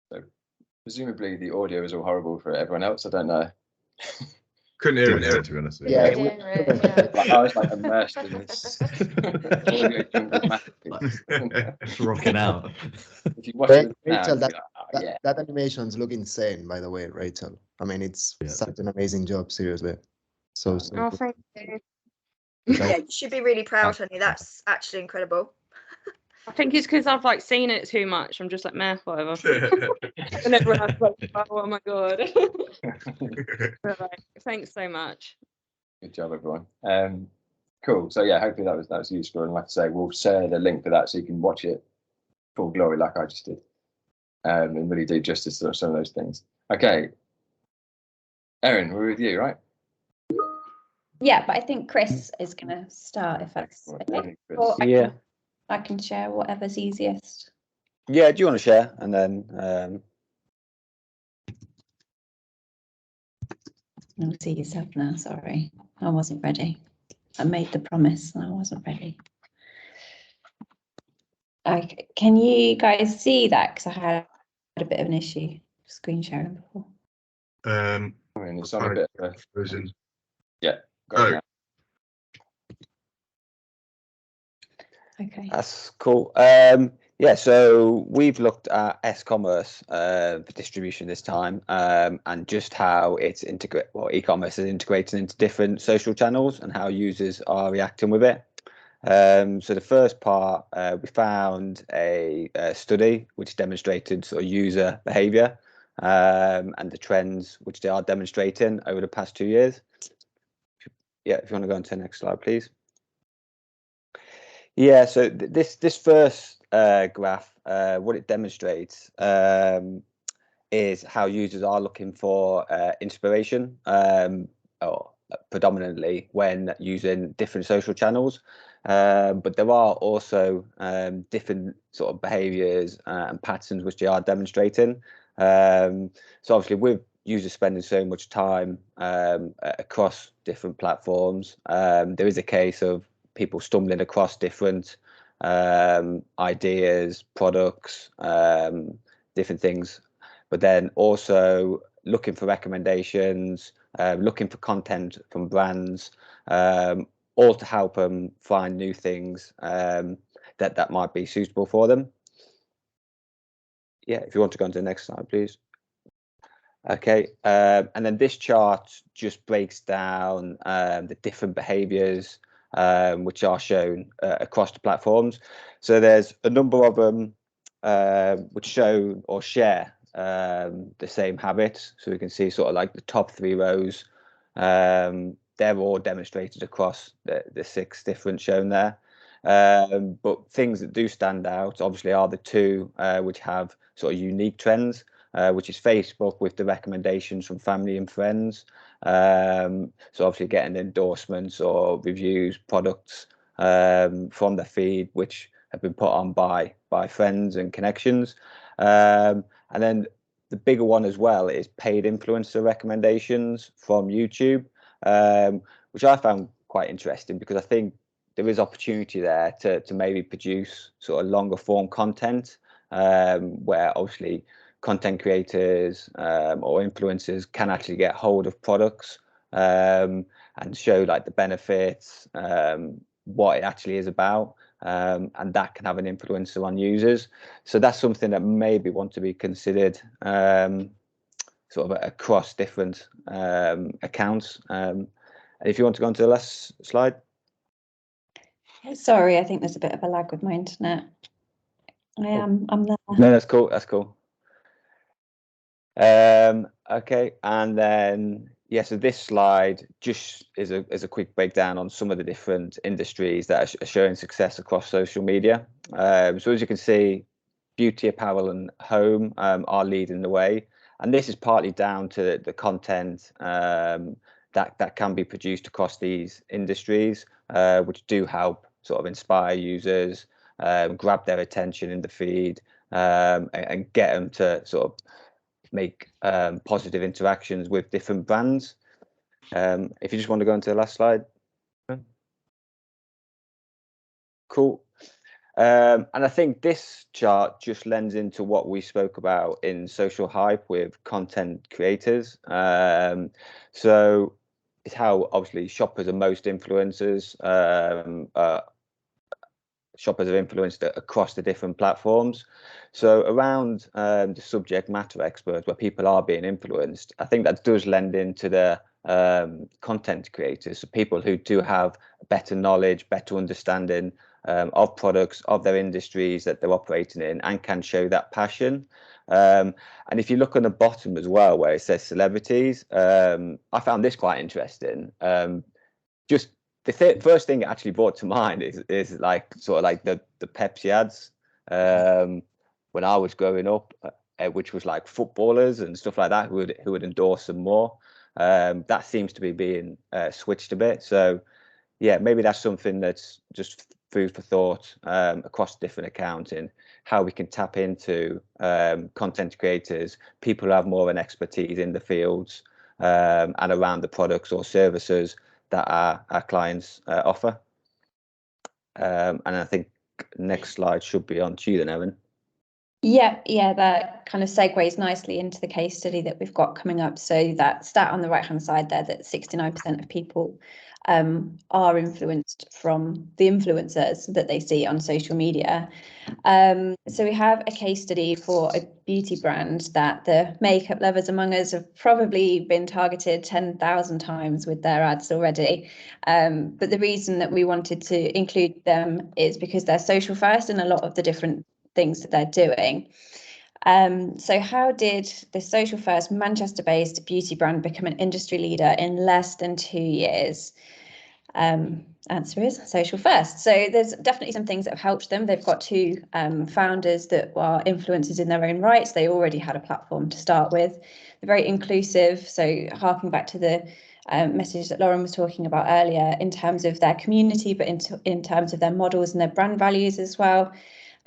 So presumably the audio is all horrible for everyone else. I don't know. Couldn't hear Yeah, it. to be honest with Yeah, you. I didn't really, yeah. Like, I was like immersed in this audio jungle masterpiece. It's rocking out. If you watch it now, Rachel, you'll be like, oh, yeah. that animations look insane, by the way, Rachel. I mean, it's Yeah. such an amazing job, seriously. So Oh, good. thank you. Yeah, you should be really proud, honey. That's actually incredible. I think it's because I've like seen it too much. I'm just like, meh, whatever. And everyone else is like, oh my god. But, like, thanks so much. Good job, everyone. Cool. So yeah, hopefully that was useful. And like I say, we'll share the link for that so you can watch it full glory like I just did, and really do justice to some of those things. Okay, Erin, we're with you, right? Yeah, but I think Chris is going to start if that's okay. Or Yeah. I can share whatever's easiest. Yeah, do you want to share? And then You'll see yourself now, sorry. I wasn't ready. I made the promise and I wasn't ready. Can you guys see that? Because I had a bit of an issue screen sharing before. I mean, it's on a bit of a... Yeah. Got it now. Okay. that's cool. Yeah, so we've looked at S-commerce for distribution this time, and just how it's e-commerce is integrated into different social channels and how users are reacting with it. So the first part, we found a study which demonstrated sort of user behaviour and the trends which they are demonstrating over the past 2 years. Yeah, if you want to go on to the next slide, please. Yeah, so this first graph, what it demonstrates is how users are looking for inspiration, or predominantly when using different social channels. But there are also different sort of behaviours and patterns which they are demonstrating. So obviously, with users spending so much time across different platforms, there is a case of people stumbling across different ideas, products, different things, but then also looking for recommendations, looking for content from brands, all to help them find new things that might be suitable for them. Yeah, if you want to go on to the next slide, please. Okay, and then this chart just breaks down the different behaviours which are shown across the platforms. So there's a number of them which show or share the same habits. So we can see sort of like the top 3 rows. They're all demonstrated across the 6 different shown there. But things that do stand out obviously are the 2 which have sort of unique trends. Which is Facebook with the recommendations from family and friends. So obviously getting endorsements or reviews, products from their feed, which have been put on by friends and connections. And then the bigger one as well is paid influencer recommendations from YouTube, which I found quite interesting because I think there is opportunity there to maybe produce sort of longer form content where obviously content creators or influencers can actually get hold of products and show like the benefits, what it actually is about, and that can have an influence on users. So that's something that maybe want to be considered sort of across different accounts. If you want to go on to the last slide. Sorry, I think there's a bit of a lag with my internet. I'm there. No, that's cool. That's cool. Okay, and then yeah, so this slide just is a quick breakdown on some of the different industries that are showing success across social media. So as you can see, beauty, apparel, and home are leading the way, and this is partly down to the content that can be produced across these industries, which do help sort of inspire users, grab their attention in the feed, and get them to sort of make positive interactions with different brands. If you just want to go into the last slide. Cool. And I think this chart just lends into what we spoke about in SocialHype with content creators. So it's how obviously shoppers are most influencers. Shoppers are influenced across the different platforms. So around the subject matter experts, where people are being influenced, I think that does lend into the content creators, so people who do have better knowledge, better understanding of products, of their industries that they're operating in, and can show that passion. And if you look on the bottom as well, where it says celebrities, I found this quite interesting. Just the first thing it actually brought to mind is like sort of like the Pepsi ads when I was growing up, which was like footballers and stuff like that who would endorse them more. That seems to be being switched a bit. So yeah, maybe that's something that's just food for thought across different accounts and how we can tap into content creators, people who have more of an expertise in the fields and around the products or services that our clients offer. And I think next slide should be on to you then, Evan. Yeah, that kind of segues nicely into the case study that we've got coming up. So that stat on the right-hand side there, that 69% of people are influenced from the influencers that they see on social media. So we have a case study for a beauty brand that the makeup lovers among us have probably been targeted 10,000 times with their ads already. But the reason that we wanted to include them is because they're social first in a lot of the different things that they're doing. So how did this social first Manchester-based beauty brand become an industry leader in less than 2 years? Answer is social first. So there's definitely some things that have helped them. They've got two founders that are influencers in their own rights. They already had a platform to start with. They're very inclusive. So harking back to the message that Lauren was talking about earlier in terms of their community, but in terms of their models and their brand values as well.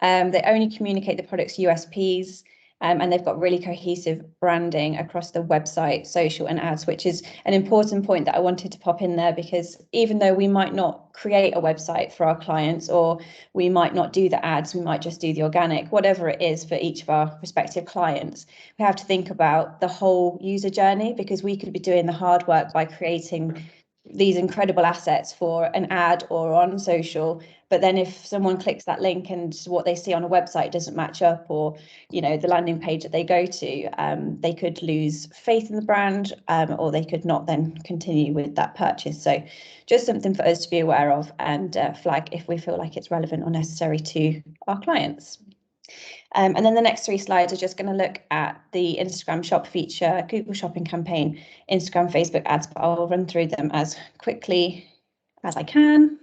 They only communicate the product's USPs, and they've got really cohesive branding across the website, social and ads, which is an important point that I wanted to pop in there, because even though we might not create a website for our clients, or we might not do the ads, we might just do the organic, whatever it is for each of our respective clients, we have to think about the whole user journey, because we could be doing the hard work by creating these incredible assets for an ad or on social, but then if someone clicks that link and what they see on a website doesn't match up, or the landing page that they go to, they could lose faith in the brand, or they could not then continue with that purchase. So just something for us to be aware of and flag if we feel like it's relevant or necessary to our clients. And then the next 3 slides are just going to look at the Instagram shop feature, Google Shopping campaign, Instagram, Facebook ads, but I'll run through them as quickly as I can.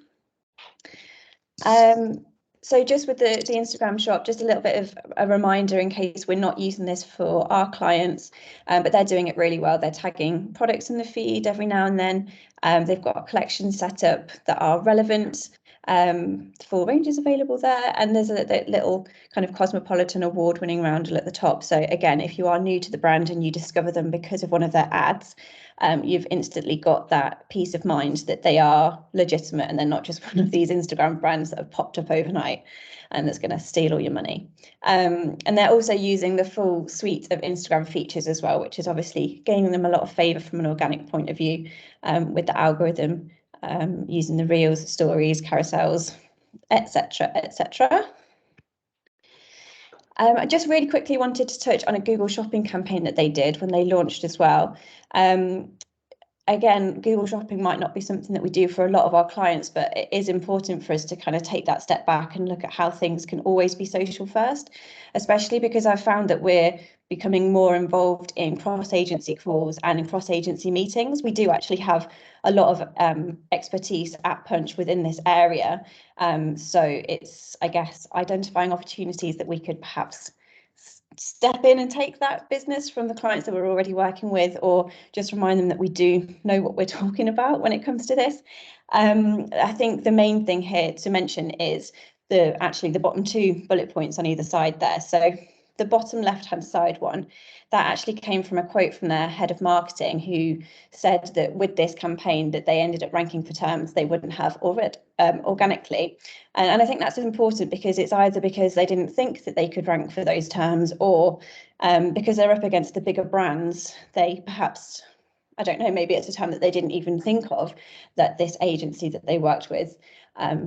So just with the Instagram shop, just a little bit of a reminder in case we're not using this for our clients, but they're doing it really well. They're tagging products in the feed every now and then. They've got a collection set up that are relevant. Full ranges available there, and there's a little kind of Cosmopolitan award-winning roundel at the top. So again, if you are new to the brand and you discover them because of one of their ads, you've instantly got that peace of mind that they are legitimate and they're not just one of these Instagram brands that have popped up overnight and that's going to steal all your money. And they're also using the full suite of Instagram features as well, which is obviously gaining them a lot of favour from an organic point of view, with the algorithm, using the reels, stories, carousels, etc., etc. I just really quickly wanted to touch on a Google Shopping campaign that they did when they launched as well. Again, Google Shopping might not be something that we do for a lot of our clients, but it is important for us to kind of take that step back and look at how things can always be social first, especially because I've found that we're becoming more involved in cross-agency calls and in cross-agency meetings. We do actually have a lot of expertise at Punch within this area. So it's, I guess, identifying opportunities that we could perhaps step in and take that business from the clients that we're already working with, or just remind them that we do know what we're talking about when it comes to this. I think the main thing here to mention is the bottom 2 bullet points on either side there. So the bottom left-hand side one, that actually came from a quote from their head of marketing, who said that with this campaign that they ended up ranking for terms they wouldn't have already organically. And I think that's important, because it's either because they didn't think that they could rank for those terms, or because they're up against the bigger brands, they perhaps, I don't know, maybe it's a term that they didn't even think of that this agency that they worked with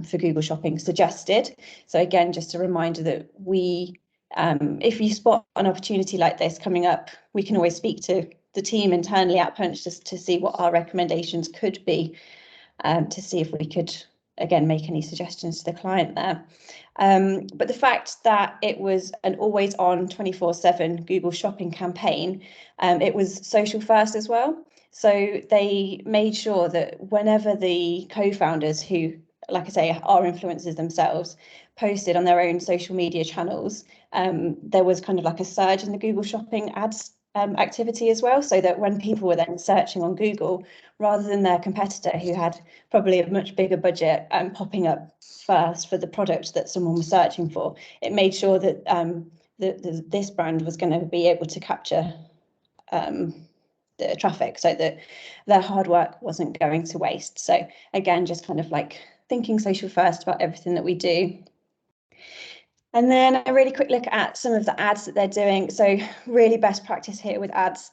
for Google Shopping suggested. So again, just a reminder that we, if you spot an opportunity like this coming up, we can always speak to the team internally at Punch just to see what our recommendations could be, to see if we could, again, make any suggestions to the client there. But the fact that it was an always on 24/7 Google Shopping campaign, it was social first as well. So they made sure that whenever the co-founders, who, like I say, are influencers themselves, posted on their own social media channels, there was kind of like a surge in the Google Shopping ads activity as well, so that when people were then searching on Google, rather than their competitor who had probably a much bigger budget and popping up first for the product that someone was searching for, it made sure that this brand was going to be able to capture the traffic, so that their hard work wasn't going to waste. So again, just kind of like thinking social first about everything that we do. And then a really quick look at some of the ads that they're doing. So really best practice here with ads.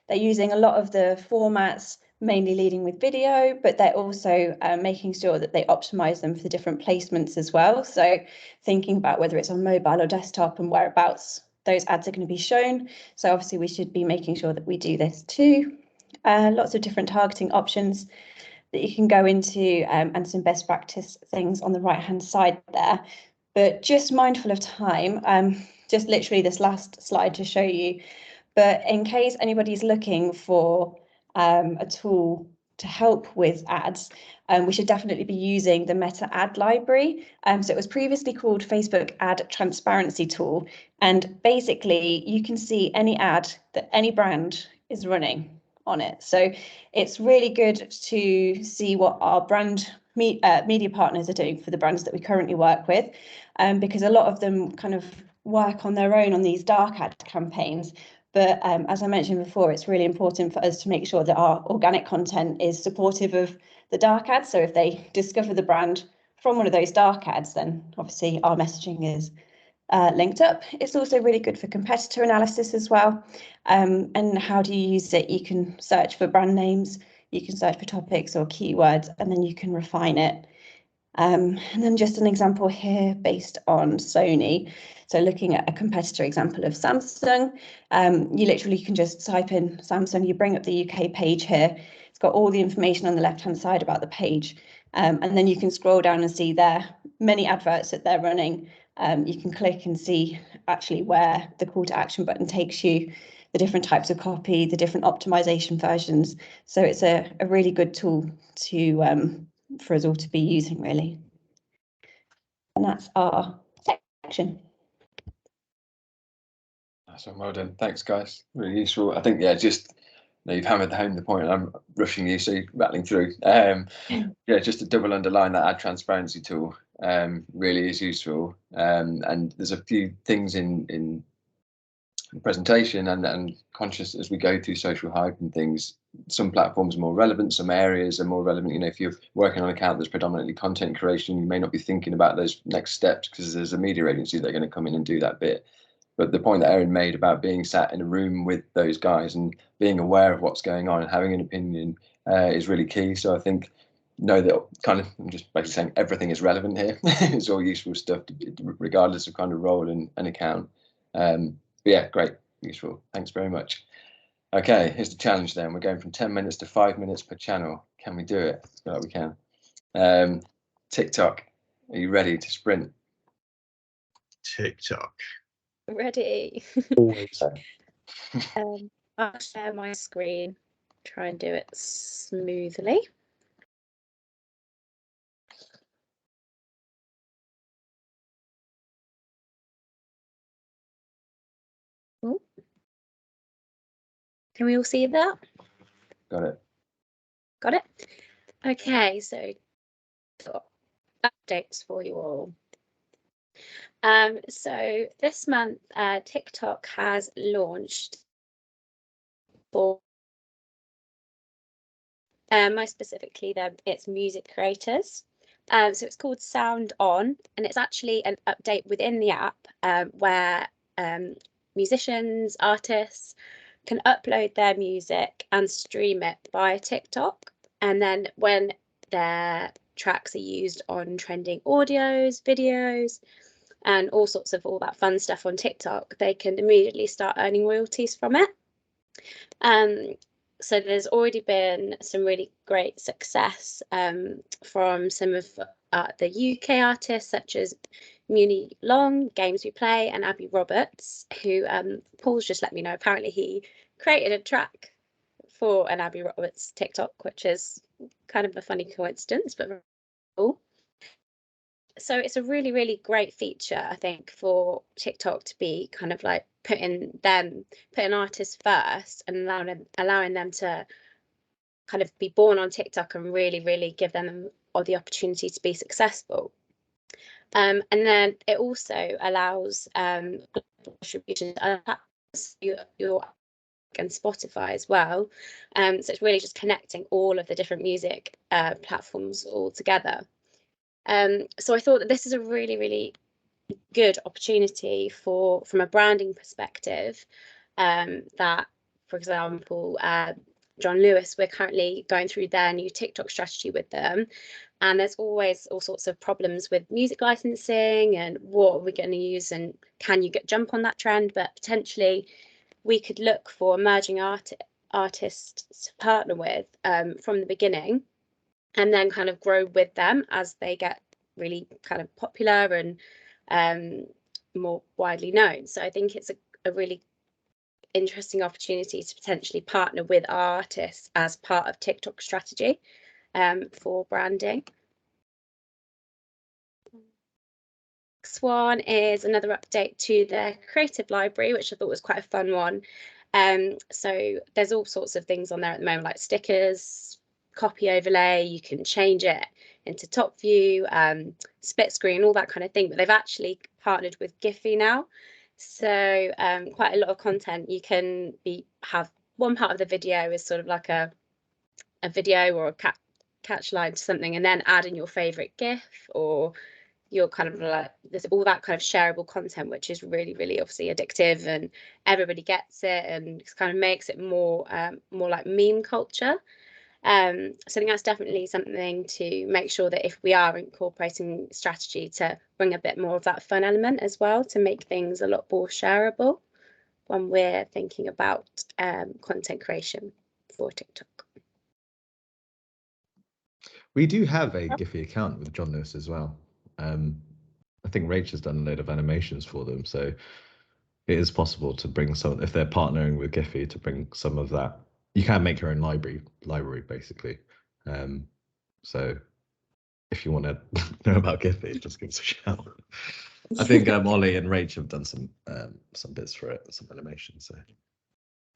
They're using a lot of the formats, mainly leading with video, but they're also making sure that they optimize them for the different placements as well. So thinking about whether it's on mobile or desktop and whereabouts those ads are going to be shown. So obviously we should be making sure that we do this too. Lots of different targeting options that you can go into and some best practice things on the right hand side there. But just mindful of time, just literally this last slide to show you. But in case anybody's looking for a tool to help with ads, we should definitely be using the Meta Ad Library. So it was previously called Facebook Ad Transparency Tool. And basically, you can see any ad that any brand is running on it. So it's really good to see what our brand media partners are doing for the brands that we currently work with, because a lot of them kind of work on their own on these dark ad campaigns. But as I mentioned before, it's really important for us to make sure that our organic content is supportive of the dark ads. So if they discover the brand from one of those dark ads, then obviously our messaging is linked up. It's also really good for competitor analysis as well. And how do you use it? You can search for brand names, you can search for topics or keywords, and then you can refine it. And then just an example here based on Sony. So looking at a competitor example of Samsung, you literally can just type in Samsung, you bring up the UK page here. It's got all the information on the left-hand side about the page. And then you can scroll down and see their many adverts that they're running. You can click and see actually where the call to action button takes you, the different types of copy, the different optimization versions. So it's a really good tool to for us all to be using, really. And that's our section. That's well done. Thanks, guys. Really useful. I think, yeah, just you've hammered home the point. I'm rushing you, so you're rattling through. Yeah, just to double underline that ad transparency tool really is useful. And there's a few things in presentation and conscious as we go through SocialHype and things. Some platforms are more relevant, some areas are more relevant. You know, if you're working on an account that's predominantly content creation, you may not be thinking about those next steps because there's a media agency that are going to come in and do that bit. But the point that Erin made about being sat in a room with those guys and being aware of what's going on and having an opinion is really key. So I think know that kind of, I'm just basically saying everything is relevant here. It's all useful stuff, regardless of kind of role and account. But yeah, great, useful. Thanks very much. Okay, here's the challenge then. We're going from 10 minutes to 5 minutes per channel. Can we do it? I feel like we can. TikTok, are you ready to sprint? TikTok. Ready. Always. I'll share my screen, try and do it smoothly. Ooh. Can we all see that? Got it. Got it? Okay, so updates for you all. So this month, TikTok has launched for more specifically its music creators. So it's called Sound On, and it's actually an update within the app where musicians, artists can upload their music and stream it via TikTok. And then when their tracks are used on trending audios, videos, and all sorts of all that fun stuff on TikTok, they can immediately start earning royalties from it. So there's already been some really great success from some of the UK artists, such as Muni Long, Games We Play, and Abby Roberts, who Paul's just let me know, apparently he created a track for an Abby Roberts TikTok, which is kind of a funny coincidence, but very cool. So it's a really, really great feature, I think, for TikTok to be kind of like putting artists first and allowing them to kind of be born on TikTok and really, really give them the opportunity to be successful. And then it also allows distribution your and Spotify as well. So it's really just connecting all of the different music platforms all together. So I thought that this is a really, really good opportunity from a branding perspective, that, for example, John Lewis, we're currently going through their new TikTok strategy with them, and there's always all sorts of problems with music licensing and what are we going to use and can you jump on that trend. But potentially we could look for emerging artists to partner with from the beginning, and then kind of grow with them as they get really kind of popular and more widely known. So I think it's a really interesting opportunity to potentially partner with artists as part of TikTok strategy for branding. Next one is another update to the creative library, which I thought was quite a fun one. So there's all sorts of things on there at the moment, like stickers, copy overlay, you can change it into top view, split screen, all that kind of thing. But they've actually partnered with Giphy now. So quite a lot of content. You can have one part of the video is sort of like a video or a catch line to something, and then add in your favorite GIF, or you're kind of like, there's all that kind of shareable content, which is really, really obviously addictive, and everybody gets it, and it kind of makes it more like meme culture. So I think that's definitely something to make sure that if we are incorporating strategy, to bring a bit more of that fun element as well, to make things a lot more shareable when we're thinking about content creation for TikTok. We do have a Giphy account with John Lewis as well. I think Rach has done a load of animations for them, so it is possible to bring some, if they're partnering with Giphy, to bring some of that. You can make your own library basically. So if you want to know about Giphy, just give us a shout. I think Ollie and Rach have done some bits for it, some animations, so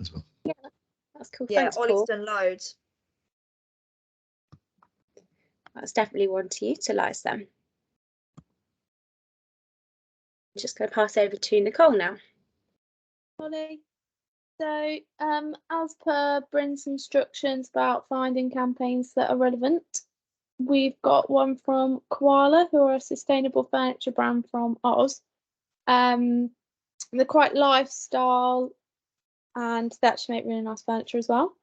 as well. Yeah, that's cool. Yeah, Thanks, Ollie's Paul. done loads. That's definitely one to utilise them. Just going to pass over to Nicole now. Ollie. So, as per Bryn's instructions about finding campaigns that are relevant, we've got one from Koala, who are a sustainable furniture brand from Oz. They're quite lifestyle, and they actually make really nice furniture as well.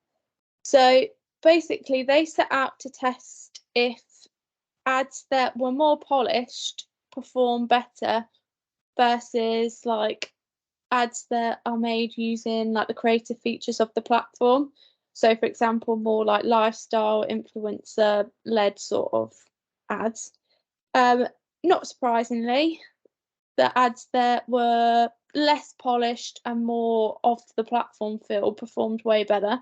So basically, they set out to test if ads that were more polished perform better versus like ads that are made using like the creative features of the platform. So for example, more like lifestyle influencer led sort of ads. Not surprisingly, the ads that were less polished and more off the platform feel performed way better.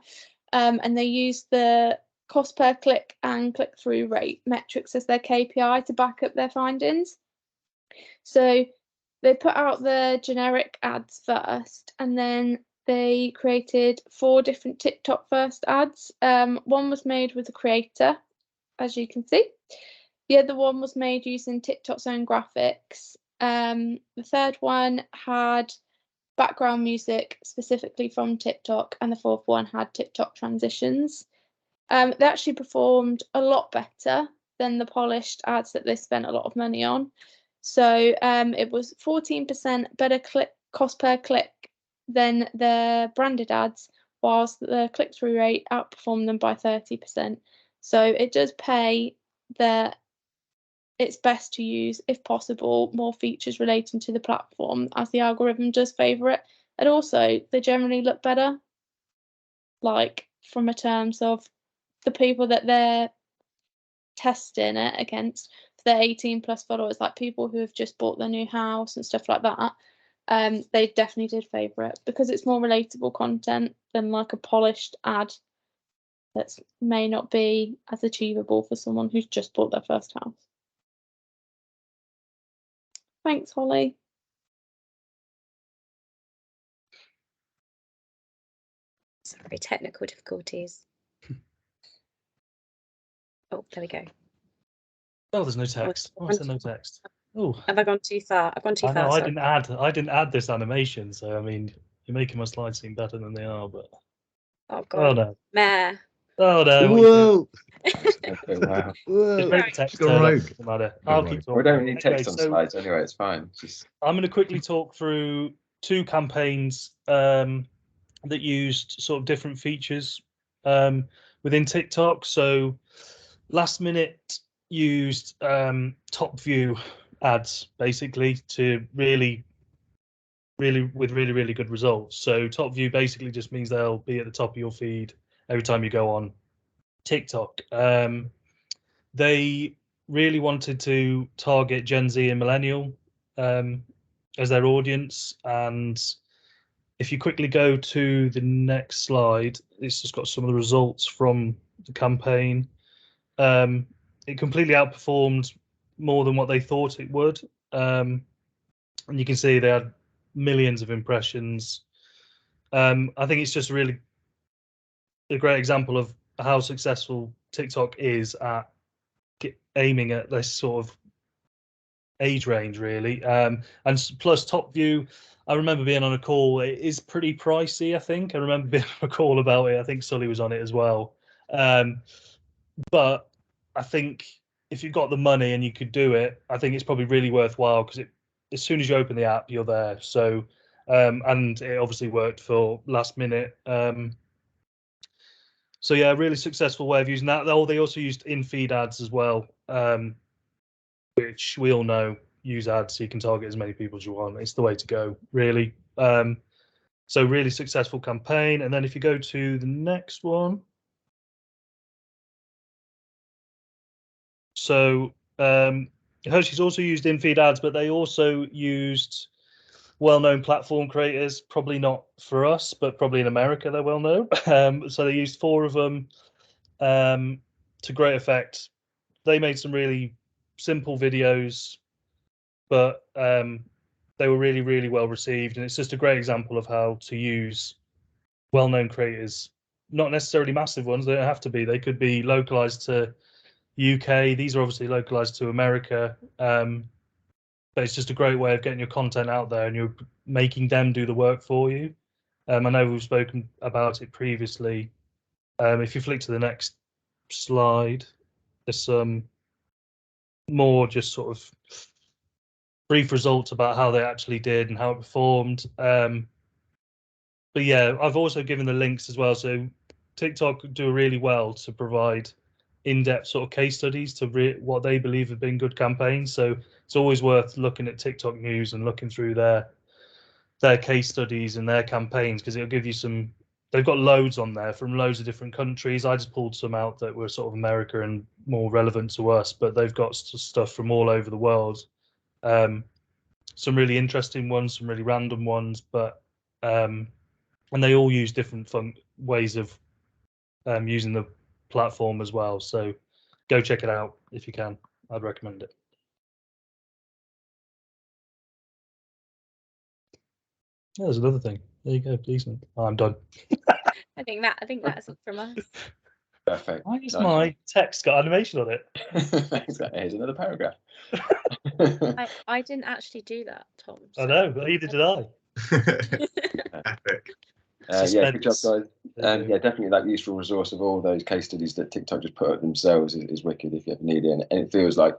And they used the cost per click and click-through rate metrics as their KPI to back up their findings. So they put out the generic ads first, and then they created 4 different TikTok first ads. One was made with a creator, as you can see. The other one was made using TikTok's own graphics. The third one had background music specifically from TikTok, and the fourth one had TikTok transitions. They actually performed a lot better than the polished ads that they spent a lot of money on. So it was 14% better cost per click than the branded ads, whilst the click-through rate outperformed them by 30%. So it does pay that it's best to use, if possible, more features relating to the platform, as the algorithm does favour it. And also, they generally look better, like from a terms of the people that they're testing it against, their 18 plus followers, like people who have just bought their new house and stuff like that. They definitely did favour it because it's more relatable content than like a polished ad that may not be as achievable for someone who's just bought their first house. Thanks, Holly. Sorry, technical difficulties. Oh, there we go. Oh, there's no text. Why is there no text? Oh, have I gone too far? I've gone too far. No, sorry. I didn't add this animation, so I mean, you're making my slides seem better than they are, but oh god, no. Meh. Oh no! Whoa! Okay, wow. Whoa! Just make the text Go turn up, rogue. doesn't matter. Go I'll rogue. keep We talking. don't need text on so slides anyway. It's fine. Just I'm going to quickly talk through 2 campaigns that used sort of different features within TikTok. So Last Minute used top view ads basically to really good results. So top view basically just means they'll be at the top of your feed every time you go on TikTok. They really wanted to target Gen Z and Millennial as their audience. And if you quickly go to the next slide, it's just got some of the results from the campaign. It completely outperformed more than what they thought it would. And you can see they had millions of impressions. I think it's just really a great example of how successful TikTok is at aiming at this sort of age range, really. And plus top view, I remember being on a call. It is pretty pricey, I think. I remember being on a call about it. I think Sully was on it as well. But I think if you've got the money and you could do it, I think it's probably really worthwhile because as soon as you open the app, you're there. So and it obviously worked for Last Minute. So yeah, really successful way of using that. Oh, they also used in-feed ads as well, which we all know use ads so you can target as many people as you want. It's the way to go, really. So really successful campaign. And then if you go to the next one. So Hershey's also used in-feed ads, but they also used well-known platform creators, probably not for us, but probably in America they're well known. So they used 4 of them to great effect. They made some really simple videos, but they were really well received, and it's just a great example of how to use well-known creators, not necessarily massive ones. They don't have to be. They could be localized to UK. These are obviously localized to America, but it's just a great way of getting your content out there, and you're making them do the work for you. I know we've spoken about it previously. If you flick to the next slide, there's some more just sort of brief results about how they actually did and how it performed. But yeah, I've also given the links as well. So TikTok do really well to provide in-depth sort of case studies to what they believe have been good campaigns. So it's always worth looking at TikTok news and looking through their case studies and their campaigns, because it'll give you some. They've got loads on there from loads of different countries. I just pulled some out that were sort of America and more relevant to us, but they've got stuff from all over the world. Some really interesting ones, some really random ones, but and they all use different ways of using the platform as well. So go check it out if you can. I'd recommend it. Oh, there's another thing. There you go. Decent. Oh, I'm done. I think that's it from us. perfect. Why is Nice my one. text got animation on it? Here's another paragraph. I didn't actually do that, Tom. I know, but neither did I. Epic. Yeah, good job, Suspense. guys. Yeah, definitely that useful resource of all those case studies that TikTok just put up themselves is wicked if you ever need it. And it feels like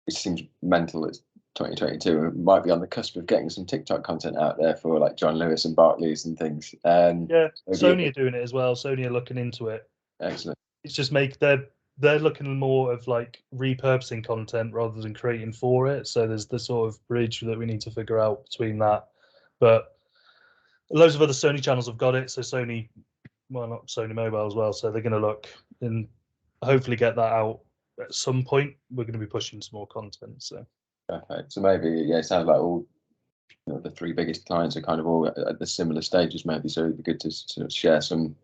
it seems mental. It's 2022 and we might be on the cusp of getting some TikTok content out there for like John Lewis and Barclays and things. Yeah, Sony are doing it as well. Sony are looking into it. Excellent. It's just they're looking more of like repurposing content rather than creating for it. So there's the sort of bridge that we need to figure out between that. But loads of other Sony channels have got it. So Sony, well, not Sony Mobile as well. So they're going to look and hopefully get that out at some point. We're going to be pushing some more content. So perfect. So maybe it sounds like all the 3 biggest clients are kind of all at the similar stages, maybe. So it'd be good to sort of share some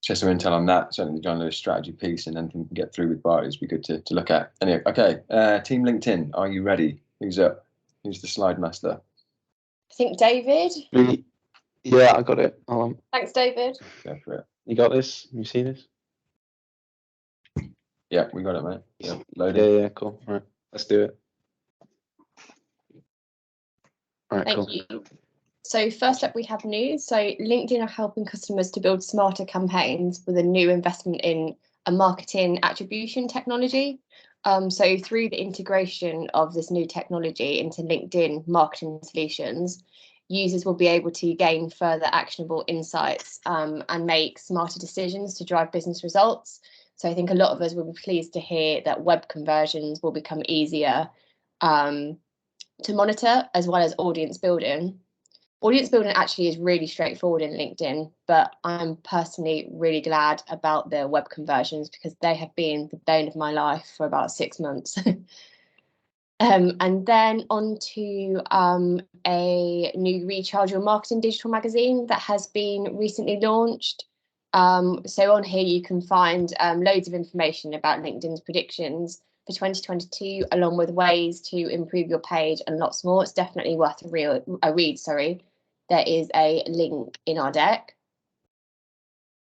intel on that. Certainly the John Lewis strategy piece, and then we can get through with Barclays. Be good to look at. Anyway, okay. Team LinkedIn, are you ready? Who's up? Who's the slide master? I think David. Yeah, I got it. Thanks, David. Go for it. You got this? You see this? Yeah, we got it, mate. Yeah, loaded. Yeah, cool. All right, let's do it. All right, Thank cool. you. So first up, we have news. So LinkedIn are helping customers to build smarter campaigns with a new investment in a marketing attribution technology. So through the integration of this new technology into LinkedIn marketing solutions, users will be able to gain further actionable insights and make smarter decisions to drive business results. So I think a lot of us will be pleased to hear that web conversions will become easier to monitor, as well as audience building. Audience building actually is really straightforward in LinkedIn, but I'm personally really glad about the web conversions because they have been the bane of my life for about 6 months. And then on to a new Recharge Your Marketing digital magazine that has been recently launched. So on here you can find loads of information about LinkedIn's predictions for 2022, along with ways to improve your page and lots more. It's definitely worth a read. There is a link in our deck.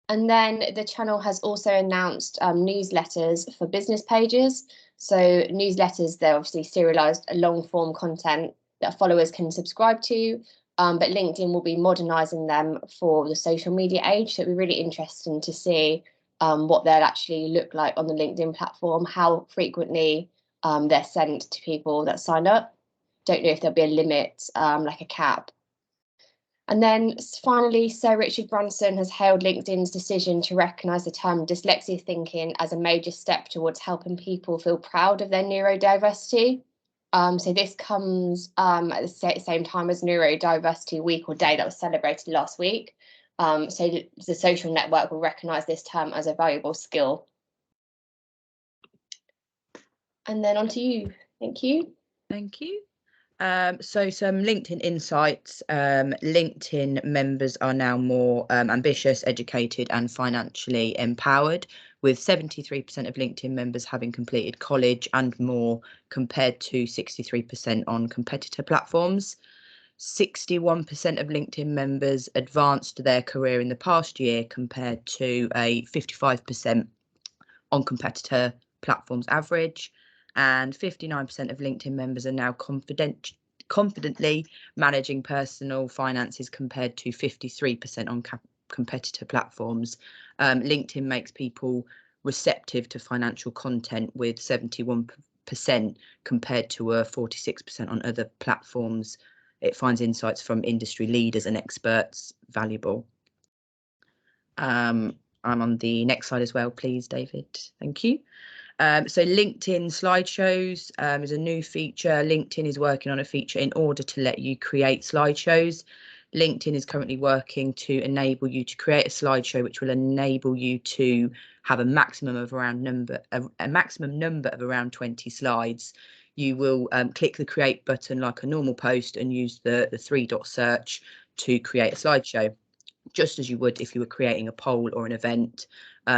And then the channel has also announced newsletters for business pages. So newsletters, they're obviously serialized long form content that followers can subscribe to, but LinkedIn will be modernizing them for the social media age. So it'll be really interesting to see what they'll actually look like on the LinkedIn platform, how frequently they're sent to people that sign up. Don't know if there'll be a limit, like a cap. And then finally, Sir Richard Branson has hailed LinkedIn's decision to recognise the term dyslexia thinking as a major step towards helping people feel proud of their neurodiversity. So this comes at the same time as Neurodiversity Week or Day that was celebrated last week. So the social network will recognise this term as a valuable skill. And then on to you. Thank you. Thank you. So some LinkedIn insights. LinkedIn members are now more ambitious, educated and financially empowered, with 73% of LinkedIn members having completed college and more compared to 63% on competitor platforms. 61% of LinkedIn members advanced their career in the past year compared to a 55% on competitor platforms average. And 59% of LinkedIn members are now confidently managing personal finances compared to 53% on competitor platforms. LinkedIn makes people receptive to financial content with 71% compared to a 46% on other platforms. It finds insights from industry leaders and experts valuable. I'm on the next slide as well, please, David. Thank you. So LinkedIn slideshows is a new feature. LinkedIn is working on a feature in order to let you create slideshows. LinkedIn is currently working to enable you to create a slideshow, which will enable you to have a maximum of around a maximum number of around 20 slides. You will click the create button like a normal post and use the 3-dot search to create a slideshow, just as you would if you were creating a poll or an event.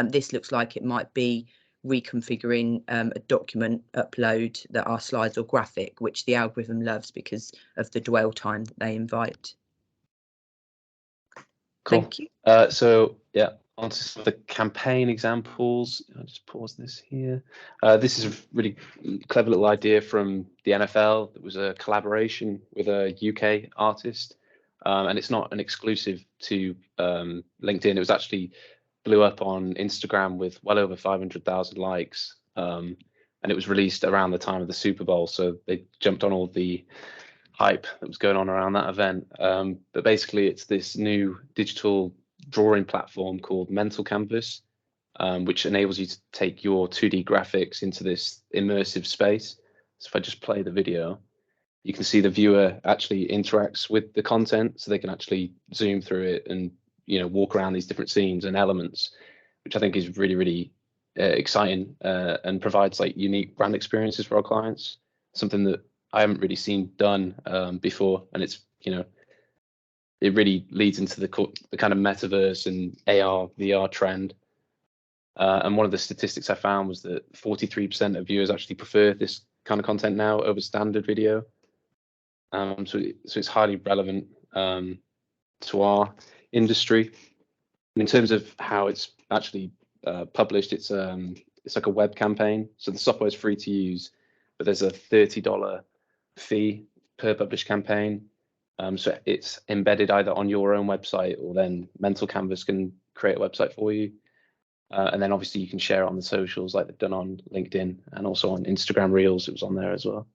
This looks like it might be reconfiguring a document upload that are slides or graphic, which the algorithm loves because of the dwell time that they invite. Cool. Thank you. So yeah, on to some of the campaign examples. I'll just pause this here. This is a really clever little idea from the NFL. It was a collaboration with a UK artist, and it's not an exclusive to LinkedIn. It was actually blew up on Instagram with well over 500,000 likes, and it was released around the time of the Super Bowl. So they jumped on all the hype that was going on around that event. But basically, it's this new digital drawing platform called Mental Canvas, which enables you to take your 2D graphics into this immersive space. So if I just play the video, you can see the viewer actually interacts with the content, so they can actually zoom through it and walk around these different scenes and elements, which I think is really, really exciting and provides like unique brand experiences for our clients. Something that I haven't really seen done before, and it's it really leads into the kind of metaverse and AR VR trend. And one of the statistics I found was that 43% of viewers actually prefer this kind of content now over standard video. So it's highly relevant to our industry. In terms of how it's actually published, it's like a web campaign. So the software is free to use, but there's a $30 fee per published campaign. So it's embedded either on your own website, or then Mental Canvas can create a website for you. And then obviously you can share it on the socials like they've done on LinkedIn, and also on Instagram Reels. It was on there as well.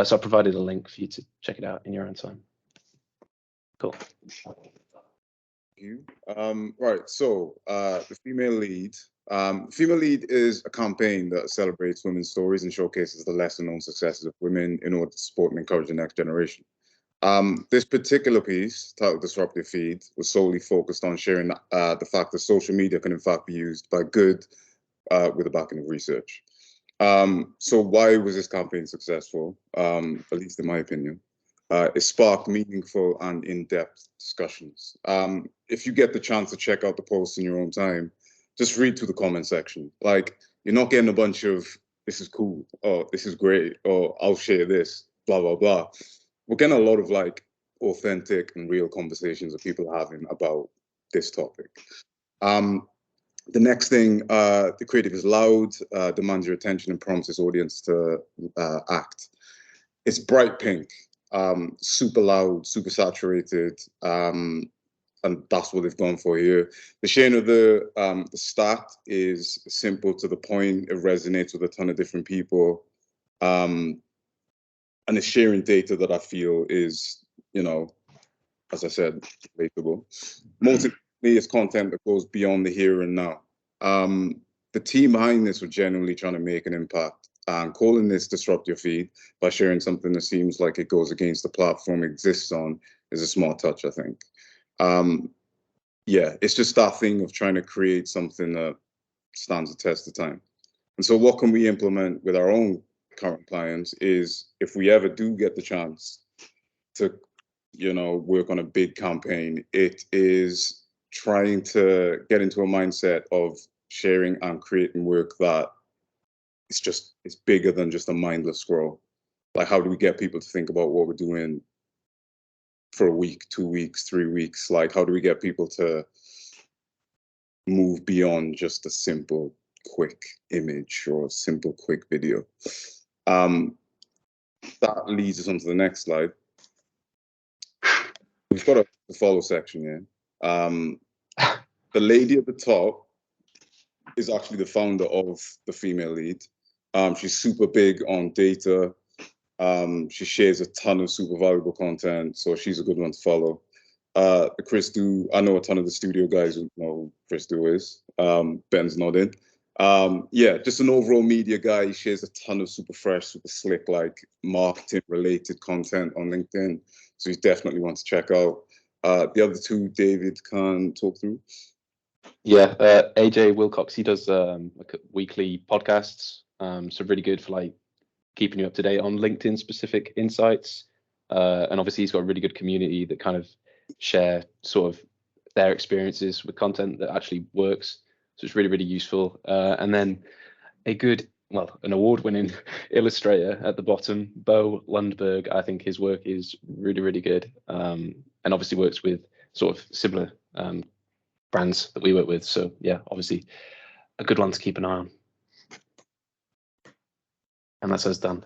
So I provided a link for you to check it out in your own time. Cool. You. Right, so the female lead. Female lead is a campaign that celebrates women's stories and showcases the lesser known successes of women in order to support and encourage the next generation. This particular piece, titled Disruptive Feed, was solely focused on sharing the fact that social media can in fact be used by good with the backing of research. So why was this campaign successful, at least in my opinion? It sparked meaningful and in-depth discussions. If you get the chance to check out the post in your own time, just read through the comment section. Like, you're not getting a bunch of, this is cool, or this is great, or I'll share this, blah, blah, blah. We're getting a lot of like authentic and real conversations that people are having about this topic. The next thing, the creative is loud, demands your attention and prompts its audience to act. It's bright pink, super loud, super saturated, and that's what they've gone for here. The sharing of the stat is simple to the point. It resonates with a ton of different people. And it's sharing data that I feel is, you know, as I said, relatable. Most importantly, it's content that goes beyond the here and now. The team behind this were genuinely trying to make an impact, and calling this Disrupt Your Feed by sharing something that seems like it goes against the platform it exists on is a smart touch, I think. Yeah, it's just that thing of trying to create something that stands the test of time. And so what can we implement with our own current clients is, if we ever do get the chance to, you know, work on a big campaign, it is trying to get into a mindset of sharing and creating work that it's bigger than just a mindless scroll. Like, how do we get people to think about what we're doing for a week, 2 weeks, 3 weeks? Like, how do we get people to move beyond just a simple, quick image or a simple, quick video? That leads us on to the next slide. We've got a follow section here. The lady at the top is actually the founder of the female lead. She's super big on data. She shares a ton of super valuable content, so she's a good one to follow. Chris Du, I know a ton of the studio guys who know who Chris Du is. Ben's nodding. Yeah, just an overall media guy. He shares a ton of super fresh, super slick, like marketing related content on LinkedIn. So he's definitely one to check out. The other two, David can talk through. Yeah, AJ Wilcox, he does like weekly podcasts. So really good for like keeping you up to date on LinkedIn specific insights. And obviously he's got a really good community that kind of share sort of their experiences with content that actually works. So it's really, really useful. And then an award-winning illustrator at the bottom, Bo Lundberg. I think his work is really, really good. And obviously works with sort of similar brands that we work with. So yeah, obviously a good one to keep an eye on. And that's us done.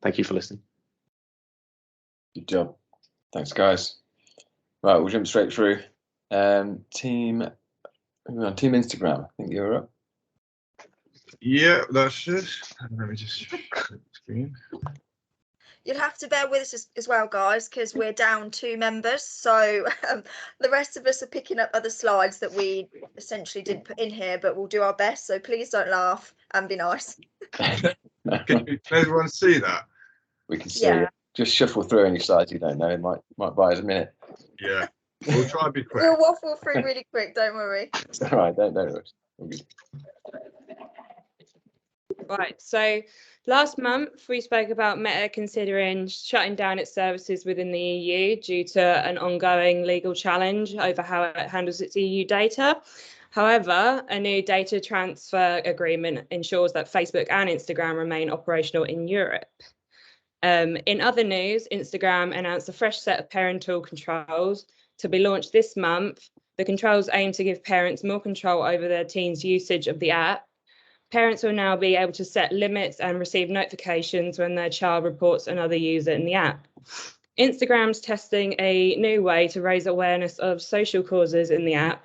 Thank you for listening. Good job. Thanks, guys. Right, we'll jump straight through. Team Instagram, I think you're up. Yeah, that's it. Let me just screen. You'll have to bear with us as well, guys, because we're down 2 members. So the rest of us are picking up other slides that we essentially didn't put in here, but we'll do our best. So please don't laugh and be nice. Can everyone see that? We can see it. Just shuffle through any slides you don't know. It might buy us a minute. Yeah, we'll try and be quick. We'll waffle through really quick, don't worry. It's all right, don't rush. Right, so last month we spoke about Meta considering shutting down its services within the EU due to an ongoing legal challenge over how it handles its EU data. However, a new data transfer agreement ensures that Facebook and Instagram remain operational in Europe. In other news, Instagram announced a fresh set of parental controls to be launched this month. The controls aim to give parents more control over their teens' usage of the app. Parents will now be able to set limits and receive notifications when their child reports another user in the app. Instagram's testing a new way to raise awareness of social causes in the app,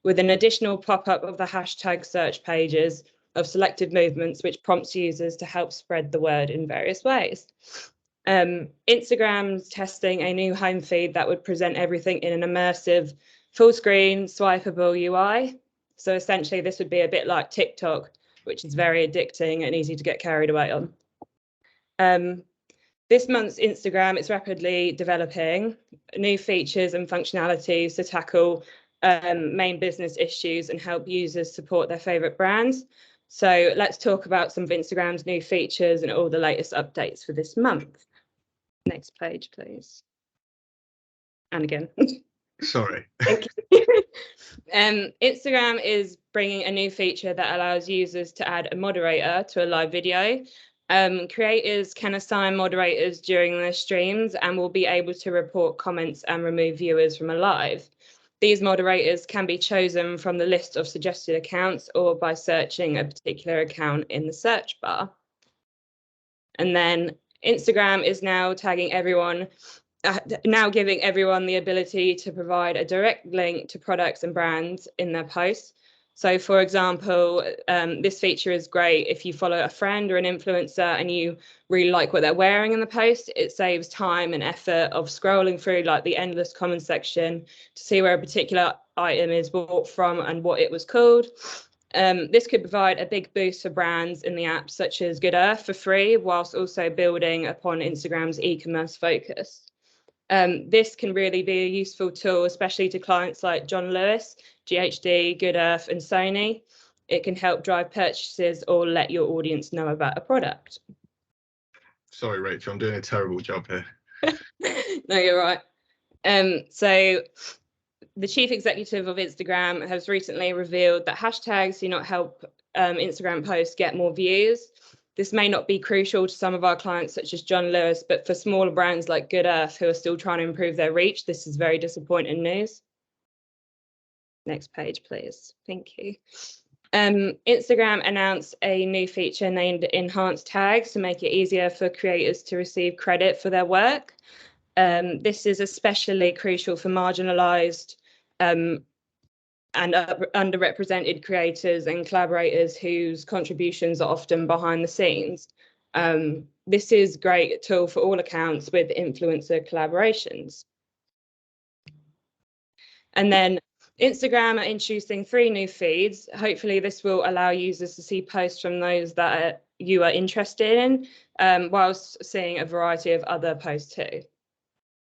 with an additional pop-up of the hashtag search pages of selected movements, which prompts users to help spread the word in various ways. Instagram's testing a new home feed that would present everything in an immersive, full-screen, swipeable UI. So essentially, this would be a bit like TikTok, which is very addicting and easy to get carried away on. This month's Instagram is rapidly developing new features and functionalities to tackle main business issues and help users support their favorite brands. So let's talk about some of Instagram's new features and all the latest updates for this month. Next page, please. And again. Sorry. Thank you. Instagram is bringing a new feature that allows users to add a moderator to a live video. Creators can assign moderators during their streams and will be able to report comments and remove viewers from a live. These moderators can be chosen from the list of suggested accounts or by searching a particular account in the search bar. And then Instagram is now tagging everyone, now giving everyone the ability to provide a direct link to products and brands in their posts. So, for example, this feature is great if you follow a friend or an influencer and you really like what they're wearing in the post. It saves time and effort of scrolling through like the endless comments section to see where a particular item is bought from and what it was called. This could provide a big boost for brands in the app, such as Good Earth, for free, whilst also building upon Instagram's e-commerce focus. This can really be a useful tool, especially to clients like John Lewis, GHD, Good Earth, and Sony. It can help drive purchases or let your audience know about a product. Sorry, Rachel, I'm doing a terrible job here. No, you're right. So the chief executive of Instagram has recently revealed that hashtags do not help Instagram posts get more views. This may not be crucial to some of our clients, such as John Lewis, but for smaller brands like Good Earth, who are still trying to improve their reach, this is very disappointing news. Next page, please. Thank you. Instagram announced a new feature named Enhanced Tags to make it easier for creators to receive credit for their work. This is especially crucial for marginalized and underrepresented creators and collaborators whose contributions are often behind the scenes. This is a great tool for all accounts with influencer collaborations. And then Instagram are introducing 3 new feeds. Hopefully this will allow users to see posts from those that you are interested in, whilst seeing a variety of other posts too.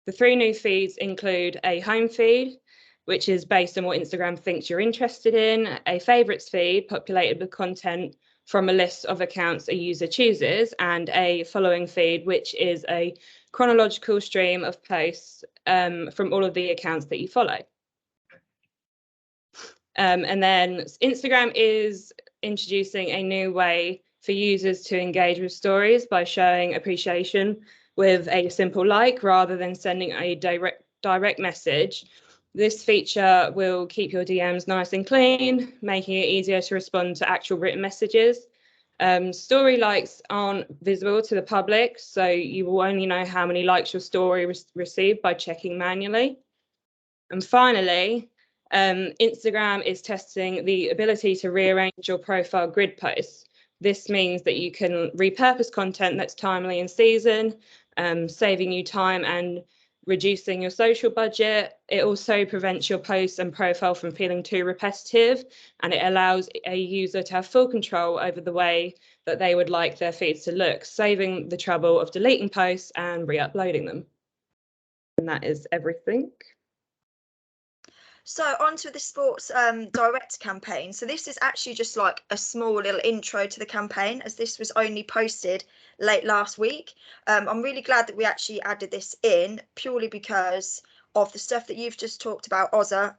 The 3 new feeds include a home feed, which is based on what Instagram thinks you're interested in, a favorites feed populated with content from a list of accounts a user chooses, and a following feed, which is a chronological stream of posts from all of the accounts that you follow. And then Instagram is introducing a new way for users to engage with stories by showing appreciation with a simple like rather than sending a direct message. This feature will keep your DMs nice and clean, making it easier to respond to actual written messages. Story likes aren't visible to the public, so you will only know how many likes your story received by checking manually. And finally, Instagram is testing the ability to rearrange your profile grid posts. This means that you can repurpose content that's timely in season, saving you time and reducing your social budget. It also prevents your posts and profile from feeling too repetitive, and it allows a user to have full control over the way that they would like their feeds to look, saving the trouble of deleting posts and re-uploading them. And that is everything. So on to the Sports Direct campaign. So this is actually just like a small little intro to the campaign, as this was only posted late last week. I'm really glad that we actually added this in purely because of the stuff that you've just talked about, Ozza,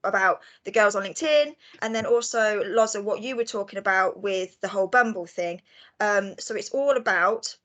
about the girls on LinkedIn, and then also Loza, what you were talking about with the whole Bumble thing. So it's all about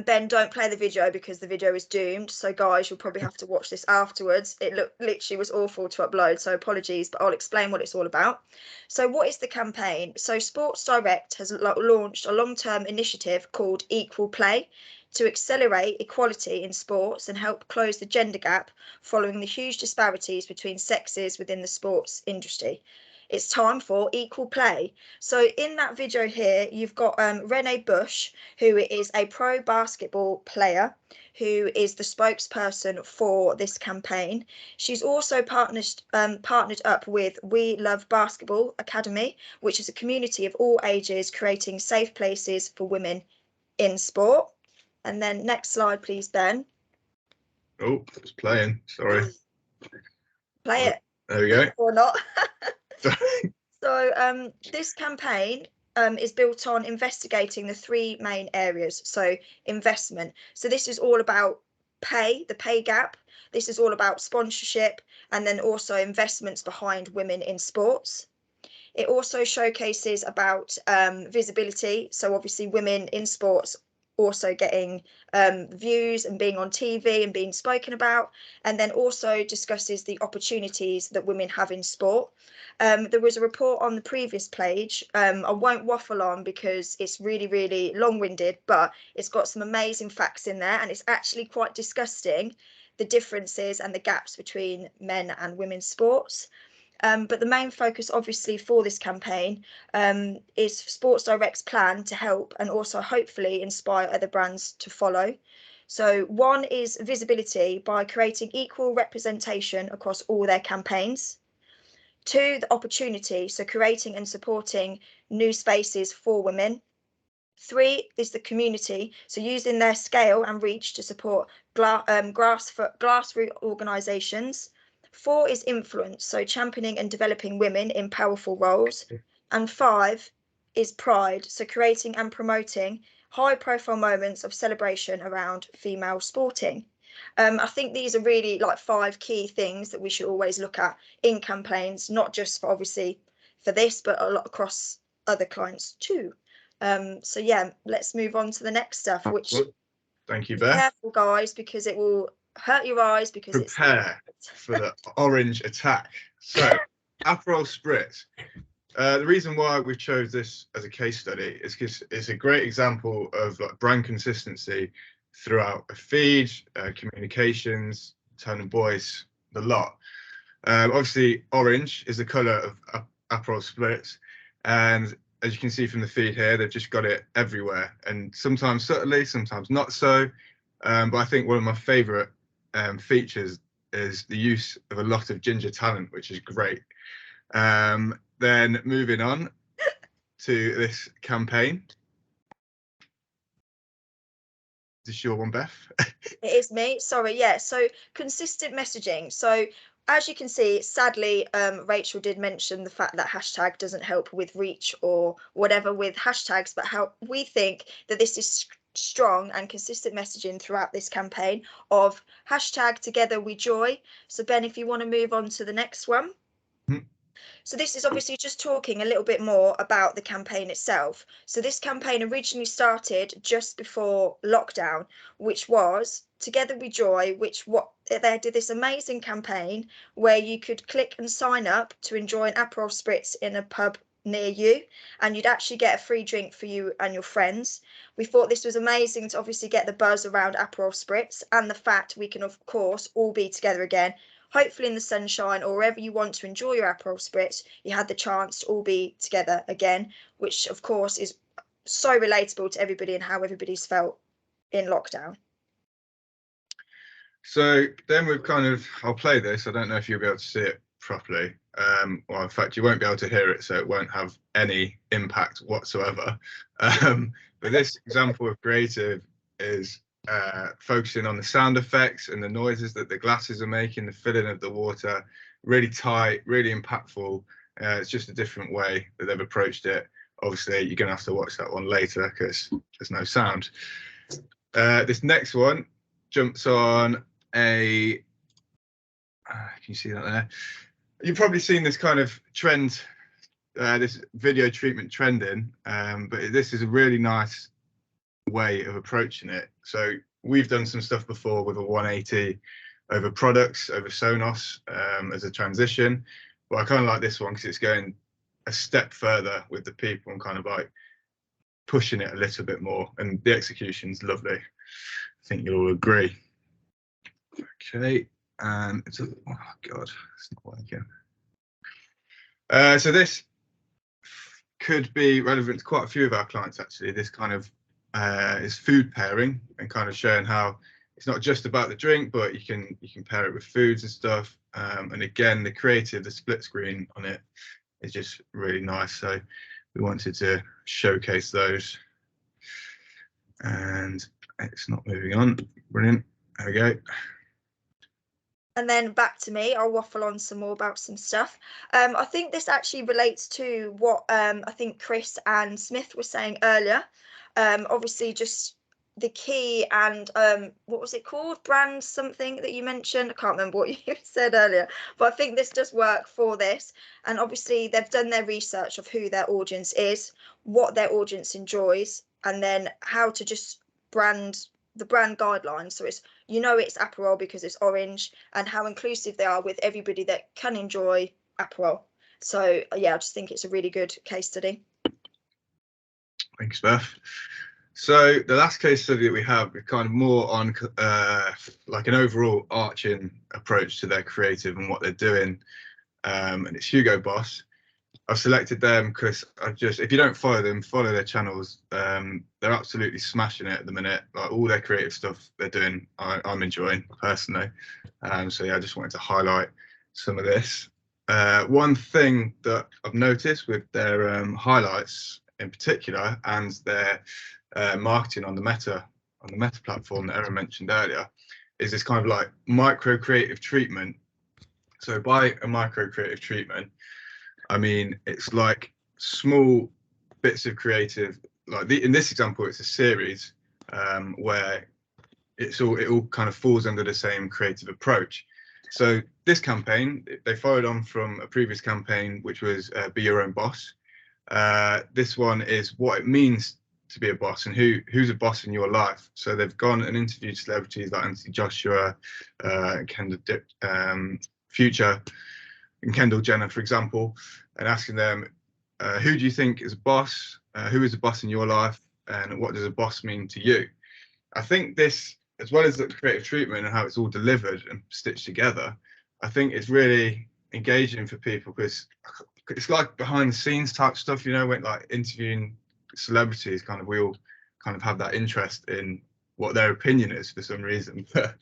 Ben, don't play the video because the video is doomed. So guys, you'll probably have to watch this afterwards. It literally was awful to upload, so apologies, but I'll explain what it's all about. So what is the campaign? So Sports Direct has launched a long-term initiative called Equal Play to accelerate equality in sports and help close the gender gap following the huge disparities between sexes within the sports industry. It's time for equal play. So in that video here, you've got Renee Bush, who is a pro basketball player, who is the spokesperson for this campaign. She's also partnered up with We Love Basketball Academy, which is a community of all ages creating safe places for women in sport. And then next slide, please, Ben. Oh, it's playing. Sorry. Play it. There we go. Or not. So this campaign is built on investigating the three main areas. So investment. So this is all about the pay gap. This is all about sponsorship, and then also investments behind women in sports. It also showcases about visibility. So obviously women in sports also getting views and being on TV and being spoken about, and then also discusses the opportunities that women have in sport. There was a report on the previous page. I won't waffle on because it's really, really long-winded, but it's got some amazing facts in there, and it's actually quite disgusting, the differences and the gaps between men and women's sports. But the main focus, obviously, for this campaign is Sports Direct's plan to help and also hopefully inspire other brands to follow. So one is visibility by creating equal representation across all their campaigns. Two, the opportunity, so creating and supporting new spaces for women. Three is the community, so using their scale and reach to support grassroots organisations. Four is influence, so championing and developing women in powerful roles. And five is pride, so creating and promoting high-profile moments of celebration around female sporting. I think these are really like 5 key things that we should always look at in campaigns, not just for obviously for this, but a lot across other clients too. So yeah, let's move on to the next stuff, which thank you, be Beth. careful guys, because it will hurt your eyes because Prepare for the orange attack. So Aperol Spritz. The reason why we chose this as a case study is because it's a great example of like brand consistency throughout a feed, communications, tone of voice, the lot. Obviously, orange is the colour of Aperol Spritz, and as you can see from the feed here, they've just got it everywhere, and sometimes subtly, sometimes not so. But I think one of my favourite features is the use of a lot of ginger talent, which is great. Then moving on to this campaign. Is this your one, Beth? It is me. Sorry. Yeah. So consistent messaging. So as you can see, sadly, Rachel did mention the fact that hashtag doesn't help with reach or whatever with hashtags, but how we think that this is strong and consistent messaging throughout this campaign of hashtag together we joy. So Ben, if you want to move on to the next one. So this is obviously just talking a little bit more about the campaign itself. So this campaign originally started just before lockdown, which was Together We Joy, they did this amazing campaign where you could click and sign up to enjoy an Aperol Spritz in a pub near you, and you'd actually get a free drink for you and your friends. We thought this was amazing to obviously get the buzz around Aperol Spritz and the fact we can, of course, all be together again. Hopefully in the sunshine or wherever you want to enjoy your Aperol Spritz, you had the chance to all be together again, which of course is so relatable to everybody and how everybody's felt in lockdown. So then we've I'll play this. I don't know if you'll be able to see it properly. Well, in fact, you won't be able to hear it, so it won't have any impact whatsoever. But this example of creative is focusing on the sound effects and the noises that the glasses are making, the filling of the water, really tight, really impactful. It's just a different way that they've approached it. Obviously, you're going to have to watch that one later because there's no sound. This next one jumps on a, can you see that there? You've probably seen this kind of trend, this video treatment trending, but this is a really nice way of approaching it. So we've done some stuff before with a 180 over products, over Sonos as a transition, but I kind of like this one because it's going a step further with the people and kind of like pushing it a little bit more, and the execution's lovely. I think you'll all agree. Okay, and it's oh god, it's not working. So this could be relevant to quite a few of our clients actually. This kind of is food pairing and kind of showing how it's not just about the drink, but you can pair it with foods and stuff. And again, the creative, the split screen on it is just really nice. So we wanted to showcase those. And it's not moving on. Brilliant. There we go. And then back to me, I'll waffle on some more about some stuff. I think this actually relates to what I think Chris and Smith were saying earlier. Obviously, just the key and what was it called? Brand something that you mentioned. I can't remember what you said earlier, but I think this does work for this. And obviously, they've done their research of who their audience is, what their audience enjoys, and then how to just brand the brand guidelines. So it's, you know, it's Aperol because it's orange, and how inclusive they are with everybody that can enjoy Aperol. So yeah, I just think it's a really good case study. Thanks, Beth. So the last case study that we have is kind of more on like an overall arching approach to their creative and what they're doing. And it's Hugo Boss. I've selected them because if you don't follow them, follow their channels. They're absolutely smashing it at the minute. Like all their creative stuff they're doing, I'm enjoying personally. So yeah, I just wanted to highlight some of this. One thing that I've noticed with their highlights in particular and their marketing on the Meta platform that Erin mentioned earlier is this kind of like micro creative treatment. So by a micro creative treatment, I mean, it's like small bits of creative, like in this example, it's a series where it all kind of falls under the same creative approach. So this campaign, they followed on from a previous campaign, which was Be Your Own Boss. This one is what it means to be a boss and who's a boss in your life. So they've gone and interviewed celebrities like Anthony Joshua, Kendall Future, and Kendall Jenner, for example, and asking them, who do you think is a boss? Who is a boss in your life? And what does a boss mean to you? I think this, as well as the creative treatment and how it's all delivered and stitched together, I think it's really engaging for people because it's like behind the scenes type stuff, you know, when like interviewing celebrities, kind of we all kind of have that interest in what their opinion is for some reason. But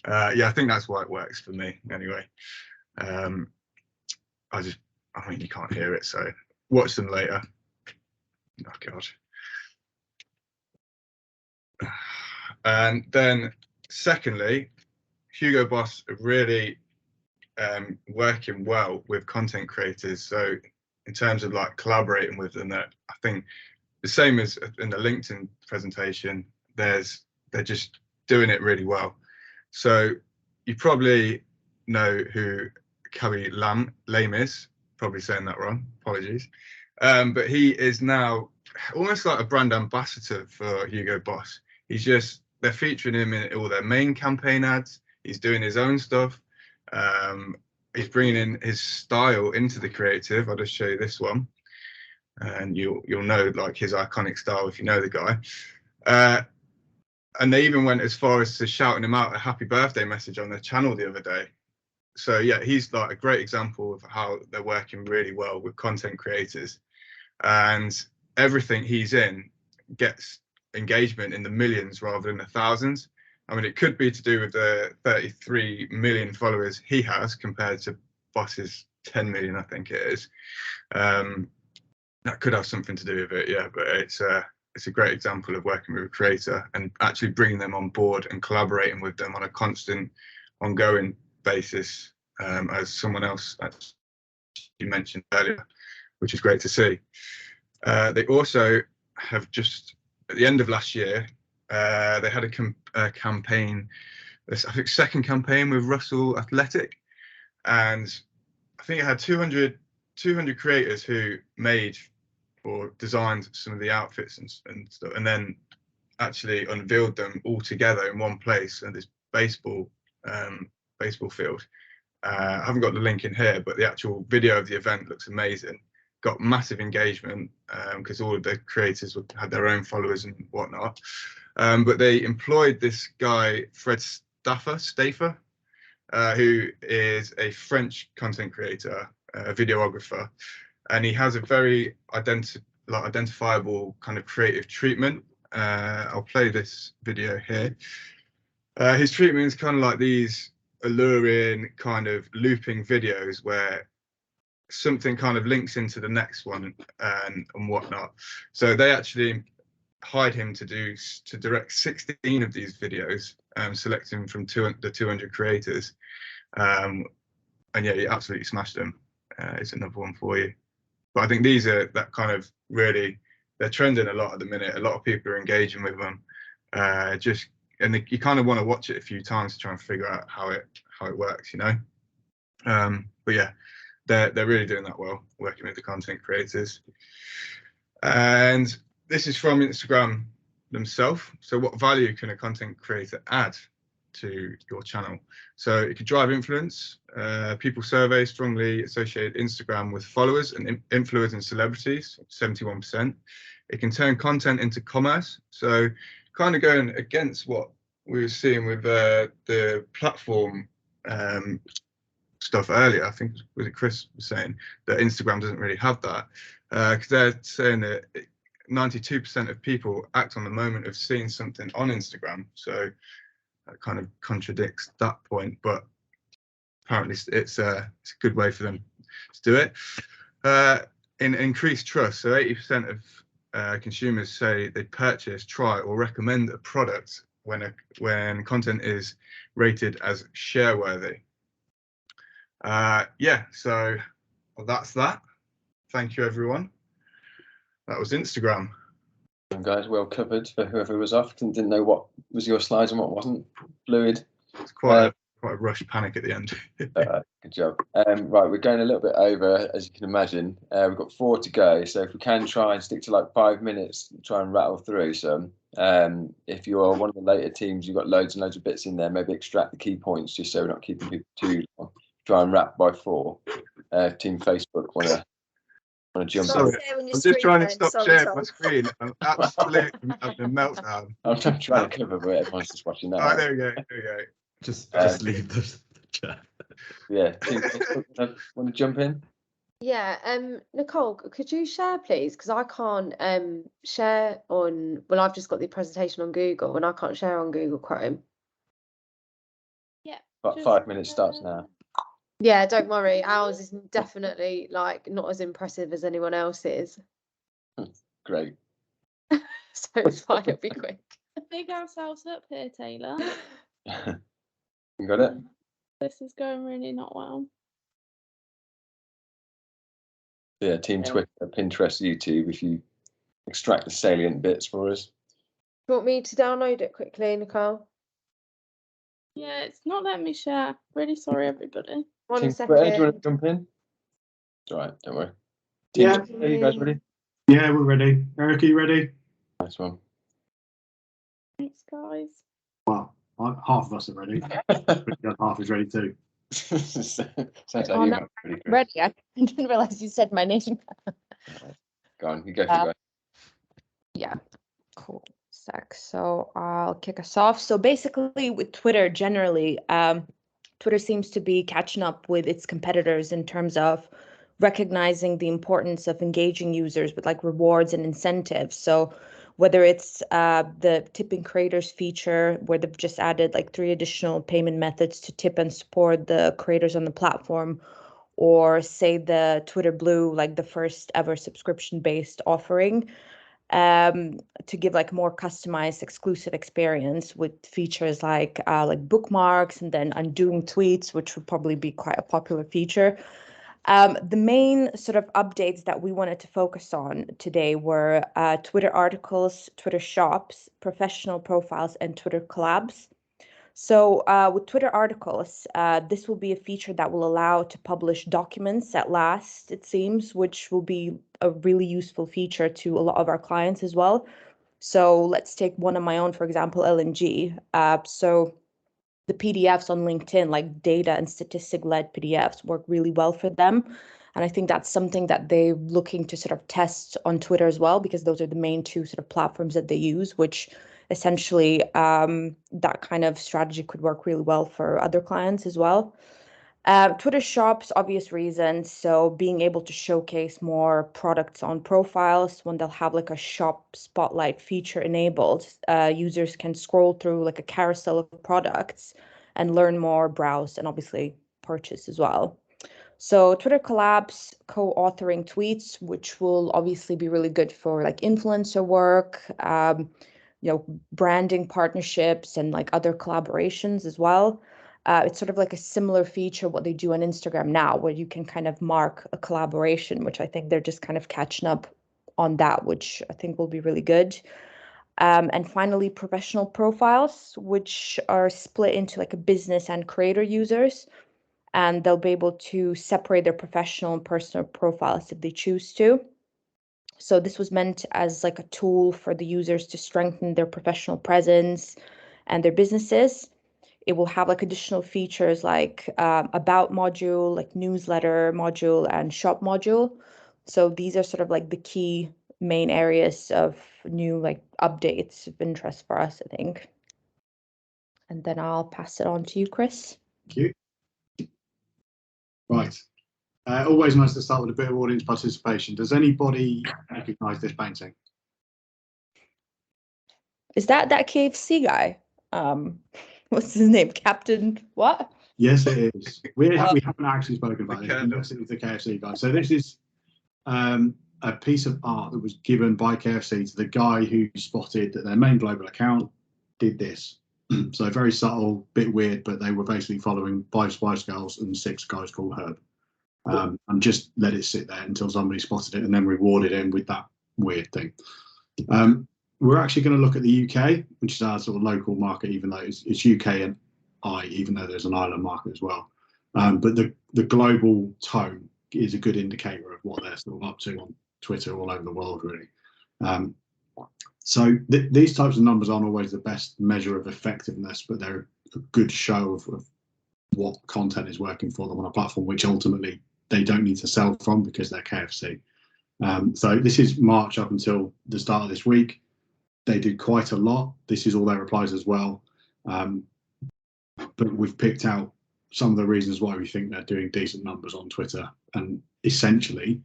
yeah, I think that's why it works for me anyway. I mean, you can't hear it, so watch them later. Oh God. And then secondly, Hugo Boss are really working well with content creators. So in terms of like collaborating with them, that I think the same as in the LinkedIn presentation, they're just doing it really well. So you probably know who Khaby Lame is, probably saying that wrong, apologies. But he is now almost like a brand ambassador for Hugo Boss. They're featuring him in all their main campaign ads. He's doing his own stuff. He's bringing in his style into the creative. I'll just show you this one. And you'll know like his iconic style if you know the guy. And they even went as far as to shouting him out a happy birthday message on their channel the other day. So yeah, he's like a great example of how they're working really well with content creators, and everything he's in gets engagement in the millions rather than the thousands. I mean, it could be to do with the 33 million followers he has compared to Boss's 10 million, I think it is. That could have something to do with it, yeah. But it's a great example of working with a creator and actually bringing them on board and collaborating with them on a constant, ongoing basis, as someone else you mentioned earlier, which is great to see. They also have just at the end of last year, they had a campaign, I think second campaign with Russell Athletic, and I think it had 200 creators who made or designed some of the outfits and stuff, and then actually unveiled them all together in one place at this baseball field. I haven't got the link in here, but the actual video of the event looks amazing. got massive engagement because all of the creators had their own followers and whatnot. But they employed this guy, Fred Stauffer, who is a French content creator, a videographer, and he has a very identifiable kind of creative treatment. I'll play this video here. His treatment is kind of like these alluring kind of looping videos where something kind of links into the next one and whatnot. So they actually hired him to direct 16 of these videos, selecting from the 200 creators. And yeah, he absolutely smashed them. It's another one for you. But I think these are that kind of really, they're trending a lot at the minute. A lot of people are engaging with them. You kind of want to watch it a few times to try and figure out how it works, you know. But yeah, they're really doing that well, working with the content creators. And this is from Instagram themselves. So what value can a content creator add to your channel? So it could drive influence. People survey strongly associate Instagram with followers and influencers and celebrities, 71%. It can turn content into commerce. So kind of going against what we were seeing with the platform stuff earlier. I think was it Chris was saying that Instagram doesn't really have that, because they're saying that 92% of people act on the moment of seeing something on Instagram. So that kind of contradicts that point, but apparently it's a good way for them to do it. In increased trust, so 80% of consumers say they purchase, try, or recommend a product when content is rated as share worthy. Yeah, so that's that. Thank you, everyone. That was Instagram. Guys, well covered for whoever was off and didn't know what was your slides and what wasn't. Fluid. It's quite a rush panic at the end. Good job. Right, we're going a little bit over, as you can imagine. We've got 4 to go, so if we can try and stick to like 5 minutes, try and rattle through some. If you're one of the later teams, you've got loads and loads of bits in there, maybe extract the key points just so we're not keeping people too long. Try and wrap by 4. Team Facebook want to jump Sorry, in. I'm just trying to stop sharing my screen. I'm absolutely having a meltdown. I'm trying to cover, but everyone's just watching that. Oh, there we go. Just leave the chat. Yeah, Team Facebook want to jump in? Yeah, Nicole, could you share, please? Because I can't share on, well, I've just got the presentation on Google and I can't share on Google Chrome. Yeah. About 5 minutes starts now. Yeah, don't worry. Ours is definitely like not as impressive as anyone else's. Great. So it's fine, it'll be quick. Big ourselves up here, Taylor. You got it? This is going really not well. Yeah, Team Twitter, Pinterest, YouTube, if you extract the salient bits for us. Do you want me to download it quickly, Nicole? Yeah, it's not letting me share. Really sorry, everybody. One second. Do you want to jump in? It's all right, don't worry. Team Twitter, are you guys ready? Yeah, we're ready. Eric, are you ready? Nice one. Thanks, guys. Well, half of us are ready. Half is ready too. Sounds like Oh, you no, might be ready, Chris. ready. I didn't realise you said my name. Go on, you go for it. Yeah, cool. So I'll kick us off. So basically with Twitter generally, Twitter seems to be catching up with its competitors in terms of recognizing the importance of engaging users with like rewards and incentives. So whether it's the tipping creators feature where they've just added like 3 additional payment methods to tip and support the creators on the platform, or say the Twitter Blue, like the first ever subscription-based offering, to give like more customized exclusive experience with features like bookmarks and then undoing tweets, which would probably be quite a popular feature. The main sort of updates that we wanted to focus on today were Twitter articles, Twitter shops, professional profiles, and Twitter collabs. So with Twitter articles, this will be a feature that will allow to publish documents at last, it seems, which will be a really useful feature to a lot of our clients as well. So let's take one of my own, for example, LNG. So the PDFs on LinkedIn, like data and statistic-led PDFs, work really well for them. And I think that's something that they're looking to sort of test on Twitter as well, because those are the main two sort of platforms that they use, which essentially that kind of strategy could work really well for other clients as well. Twitter shops, obvious reasons. So being able to showcase more products on profiles when they'll have like a shop spotlight feature enabled, users can scroll through like a carousel of products and learn more, browse, and obviously purchase as well. So Twitter collabs, co-authoring tweets, which will obviously be really good for like influencer work, branding partnerships and like other collaborations as well. It's sort of like a similar feature what they do on Instagram now, where you can kind of mark a collaboration, which I think they're just kind of catching up on that, which I think will be really good. And finally, professional profiles, which are split into like a business and creator users, and they'll be able to separate their professional and personal profiles if they choose to. So this was meant as like a tool for the users to strengthen their professional presence and their businesses. It will have like additional features like about module, like newsletter module and shop module. So these are sort of like the key main areas of new like updates of interest for us, I think. And then I'll pass it on to you, Chris. Thank you. Right. Always nice to start with a bit of audience participation. Does anybody recognise this painting? Is that KFC guy? What's his name? Captain what? Yes, it is. We haven't actually spoken about it. Yes, it was the KFC guy. So this is a piece of art that was given by KFC to the guy who spotted that their main global account did this. So very subtle, bit weird, but they were basically following 5 Spice Girls and 6 guys called Herb. And just let it sit there until somebody spotted it and then rewarded him with that weird thing. We're actually going to look at the UK, which is our sort of local market, even though it's UK and even though there's an Ireland market as well. But the global tone is a good indicator of what they're sort of up to on Twitter all over the world, really. So these types of numbers aren't always the best measure of effectiveness, but they're a good show of what content is working for them on a platform, which ultimately they don't need to sell from because they're KFC. So this is March up until the start of this week. They did quite a lot. This is all their replies as well. But we've picked out some of the reasons why we think they're doing decent numbers on Twitter. And essentially,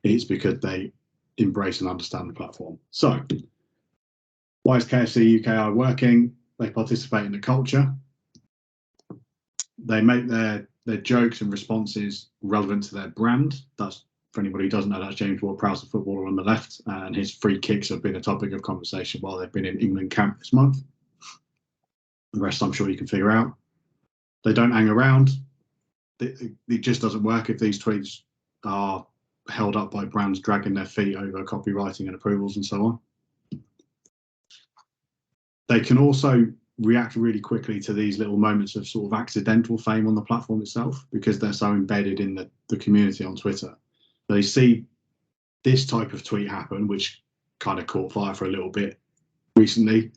it's because they embrace and understand the platform. So why is KFC UKI working? They participate in the culture. They make their jokes and responses relevant to their brand. That's, for anybody who doesn't know, that's James Ward-Prowse, the footballer on the left, and his free kicks have been a topic of conversation while they've been in England camp this month. The rest I'm sure you can figure out. They don't hang around. It just doesn't work if these tweets are held up by brands dragging their feet over copywriting and approvals and so on. They can also react really quickly to these little moments of sort of accidental fame on the platform itself because they're so embedded in the community on Twitter. They see this type of tweet happen, which kind of caught fire for a little bit recently.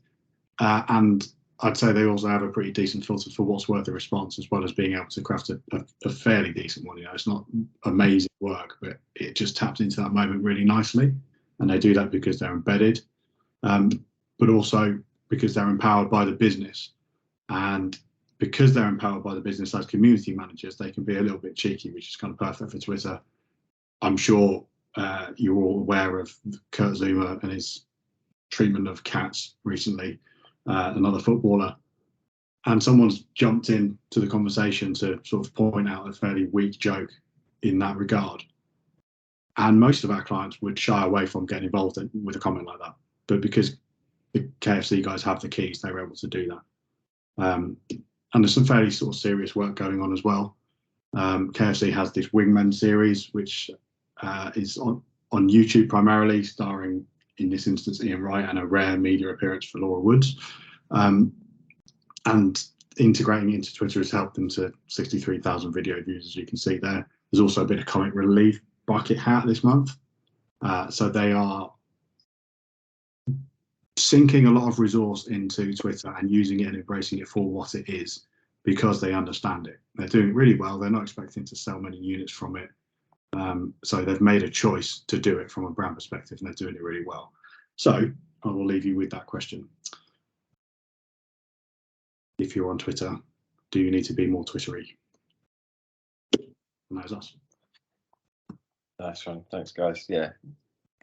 And I'd say they also have a pretty decent filter for what's worth a response, as well as being able to craft a fairly decent one. You know, it's not amazing work, but it just taps into that moment really nicely. And they do that because they're embedded, but also because they're empowered by the business. And because they're empowered by the business as community managers, they can be a little bit cheeky, which is kind of perfect for Twitter. I'm sure you're all aware of Kurt Zuma and his treatment of cats recently, another footballer. And someone's jumped in to the conversation to sort of point out a fairly weak joke in that regard. And most of our clients would shy away from getting involved with a comment like that. But because the KFC guys have the keys, they were able to do that. And there's some fairly sort of serious work going on as well. KFC has this Wingmen series, which is on YouTube primarily, starring, in this instance, Ian Wright, and a rare media appearance for Laura Woods. And integrating into Twitter has helped them to 63,000 video views, as you can see there. There's also been a comic relief bucket hat this month. So they are sinking a lot of resource into Twitter and using it and embracing it for what it is, because they understand it. They're doing it really well. They're not expecting to sell many units from it. So they've made a choice to do it from a brand perspective, and they're doing it really well. So I will leave you with that question. If you're on Twitter, do you need to be more Twittery? And that was us. Nice one. Thanks, guys. Yeah,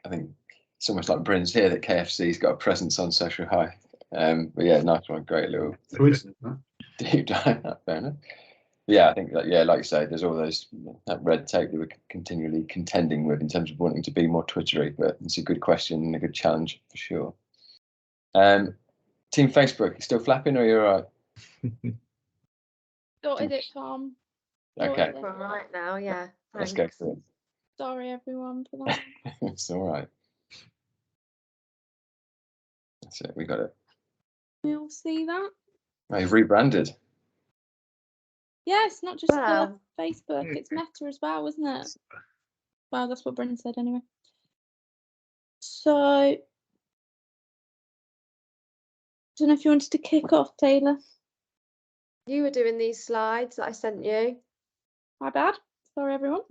I think it's almost like Bryn's here that KFC's got a presence on SocialHype. But yeah, nice one. Great little deep dive. Fair enough. Yeah, I think that, yeah, like you say, there's all that red tape that we're continually contending with in terms of wanting to be more Twittery, but it's a good question and a good challenge for sure. Team Facebook, you still flapping or you're all right? Sorted it, Tom. Okay. Sorted it. All right now, yeah. Let's go for it. Sorry, everyone, for that. It's all right. That's it. We got it. We all see that. Oh, you've rebranded. Yeah, it's not just Wow. Facebook, it's Meta as well, isn't it? Well, that's what Brendan said anyway. So, I don't know if you wanted to kick off, Taylor. You were doing these slides that I sent you. My bad. Sorry, everyone.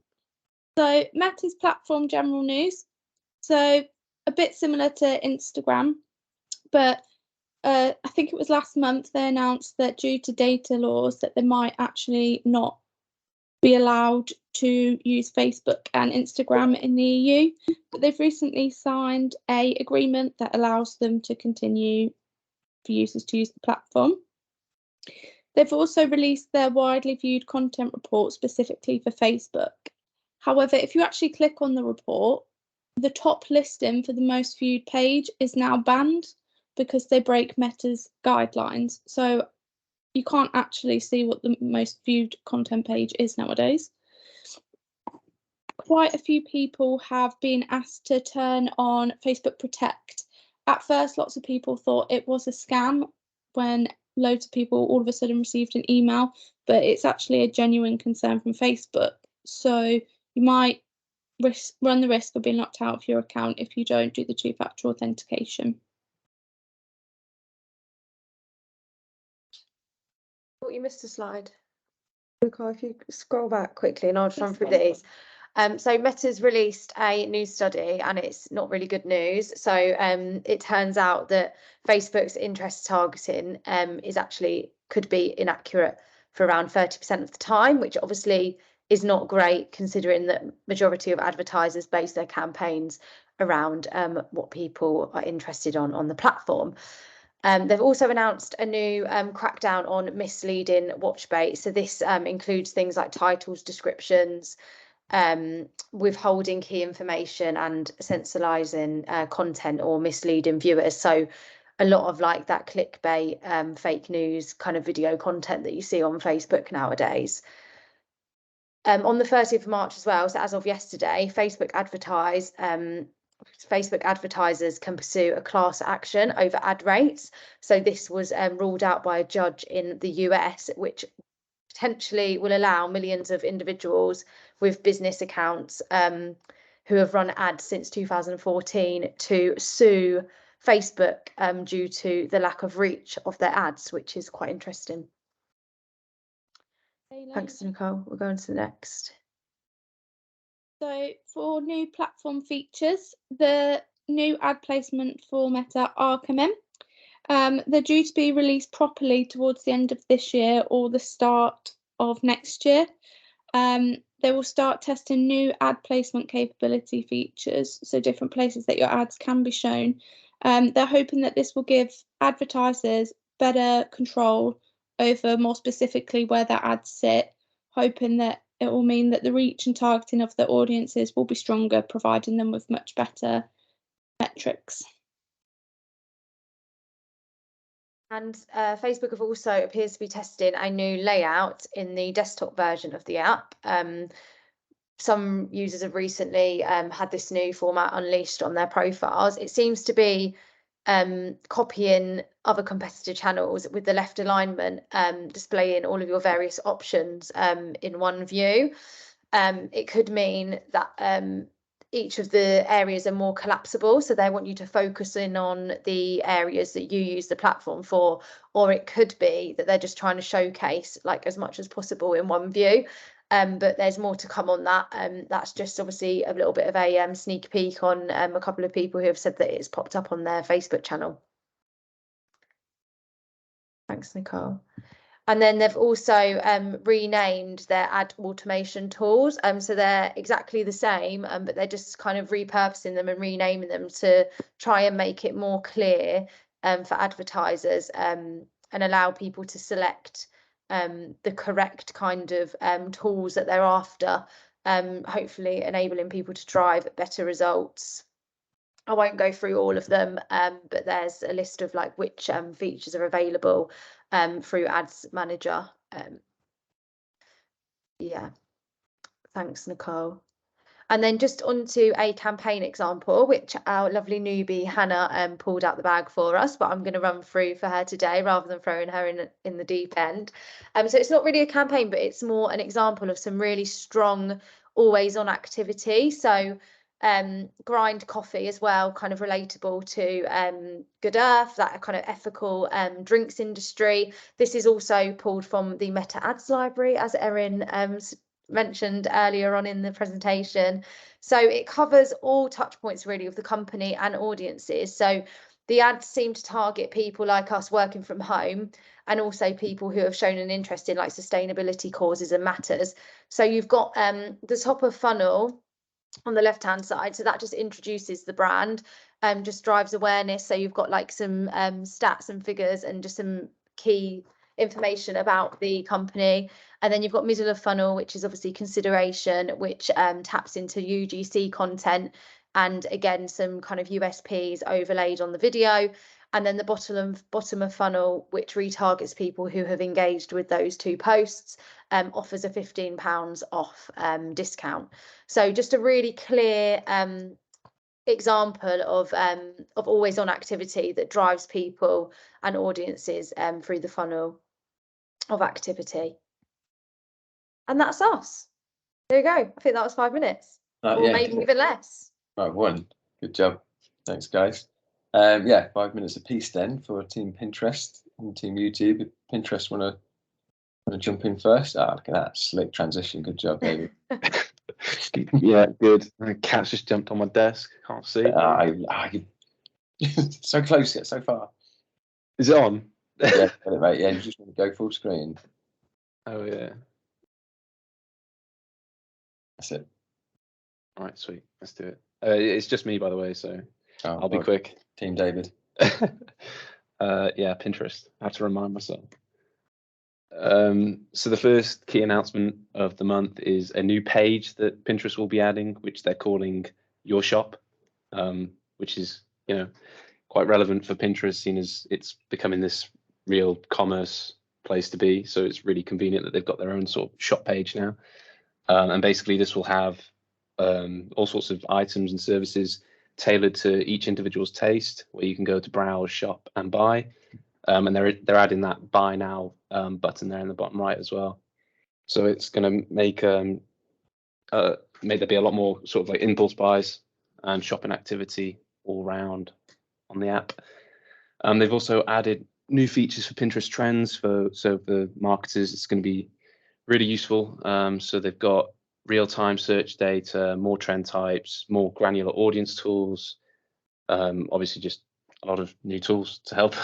So, Meta's platform general news. So, a bit similar to Instagram, but I think it was last month they announced that due to data laws that they might actually not be allowed to use Facebook and Instagram in the EU, but they've recently signed an agreement that allows them to continue for users to use the platform. They've also released their widely viewed content report specifically for Facebook. However, if you actually click on the report, the top listing for the most viewed page is now banned because they break Meta's guidelines. So you can't actually see what the most viewed content page is nowadays. Quite a few people have been asked to turn on Facebook Protect. At first, lots of people thought it was a scam when loads of people all of a sudden received an email, but it's actually a genuine concern from Facebook. So you might run the risk of being locked out of your account if you don't do the two-factor authentication. Oh, you missed a slide. Luca, if you scroll back quickly and I'll just run through these. So Meta's released a new study and it's not really good news. So it turns out that Facebook's interest targeting is actually could be inaccurate for around 30% of the time, which obviously is not great considering that majority of advertisers base their campaigns around what people are interested on the platform. They've also announced a new crackdown on misleading watch bait. So this includes things like titles, descriptions, withholding key information and sensationalizing content or misleading viewers. So a lot of like that clickbait, fake news kind of video content that you see on Facebook nowadays. On the 30th of March as well, so as of yesterday, Facebook advertisers can pursue a class action over ad rates. So this was ruled out by a judge in the US, which potentially will allow millions of individuals with business accounts who have run ads since 2014 to sue Facebook due to the lack of reach of their ads, which is quite interesting. Thanks, Nicole. We'll go on to the next. So for new platform features, the new ad placement for Meta are coming. They're due to be released properly towards the end of this year or the start of next year. They will start testing new ad placement capability features, so different places that your ads can be shown. They're hoping that this will give advertisers better control over more specifically where their ads sit, hoping that it will mean that the reach and targeting of their audiences will be stronger, providing them with much better metrics. And Facebook have also appears to be testing a new layout in the desktop version of the app. Some users have recently had this new format unleashed on their profiles. It seems to be copying other competitor channels with the left alignment, displaying all of your various options in one view. It could mean that each of the areas are more collapsible, so they want you to focus in on the areas that you use the platform for, or it could be that they're just trying to showcase like as much as possible in one view. But there's more to come on that. That's just obviously a little bit of a sneak peek on a couple of people who have said that it's popped up on their Facebook channel. Thanks, Nicole. And then they've also renamed their ad automation tools. So they're exactly the same, but they're just kind of repurposing them and renaming them to try and make it more clear for advertisers and allow people to select the correct kind of tools that they're after, hopefully enabling people to drive better results. I won't go through all of them, but there's a list of like which features are available through Ads Manager. Yeah, thanks, Nicole. And then just onto a campaign example, which our lovely newbie Hannah pulled out the bag for us, but I'm going to run through for her today rather than throwing her in the deep end. So it's not really a campaign, but it's more an example of some really strong always on activity. So grind coffee as well, kind of relatable to Good Earth, that kind of ethical drinks industry. This is also pulled from the Meta Ads library, as Erin mentioned earlier on in the presentation. So it covers all touch points really of the company and audiences. So the ads seem to target people like us working from home, and also people who have shown an interest in like sustainability causes and matters. So you've got the top of funnel on the left hand side, so that just introduces the brand, just drives awareness. So you've got like some stats and figures and just some key information about the company. And then you've got middle of funnel, which is obviously consideration, which taps into UGC content, and again some kind of USPs overlaid on the video. And then the bottom of funnel, which retargets people who have engaged with those two posts, offers a £15 off discount. So just a really clear example of always on activity that drives people and audiences through the funnel of activity. And that's us. There you go. I think that was 5 minutes, or yeah, maybe even less. Right, one. Good job. Thanks, guys. Yeah, 5 minutes apiece then for Team Pinterest and Team YouTube. If Pinterest want to jump in first? Look at that slick transition. Good job, David. Yeah, good. The cat's just jumped on my desk. Can't see. So close yet so far. Is it on? Yeah, get it, mate. Yeah, you just want to go full screen. Oh yeah. That's it. All right, sweet. Let's do it. It's just me, by the way, so I'll be quick. Team David. Yeah, Pinterest. I have to remind myself. So the first key announcement of the month is a new page that Pinterest will be adding, which they're calling Your Shop, which is, quite relevant for Pinterest, seeing as it's becoming this real commerce place to be. So it's really convenient that they've got their own sort of shop page now. And basically this will have all sorts of items and services tailored to each individual's taste, where you can go to browse, shop and buy. And they're adding that buy now button there in the bottom right as well. So it's going to make there be a lot more sort of like impulse buys and shopping activity all round on the app. They've also added new features for Pinterest trends for marketers. It's going to be really useful. So they've got real-time search data, more trend types, more granular audience tools. Obviously, just a lot of new tools to help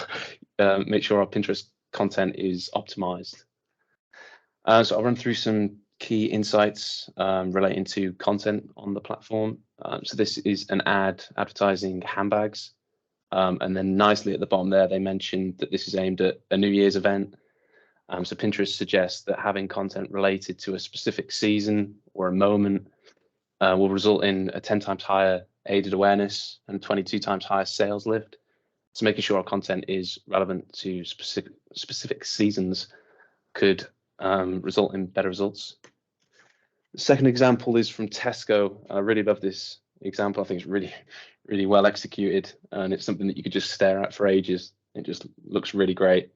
make sure our Pinterest content is optimized. So I'll run through some key insights relating to content on the platform. So this is an ad advertising handbags. And then nicely at the bottom there, they mentioned that this is aimed at a New Year's event. So Pinterest suggests that having content related to a specific season or a moment will result in a 10 times higher aided awareness and 22 times higher sales lift. So making sure our content is relevant to specific seasons could result in better results. The second example is from Tesco. I really love this example. I think it's really, really well executed, and it's something that you could just stare at for ages. It just looks really great.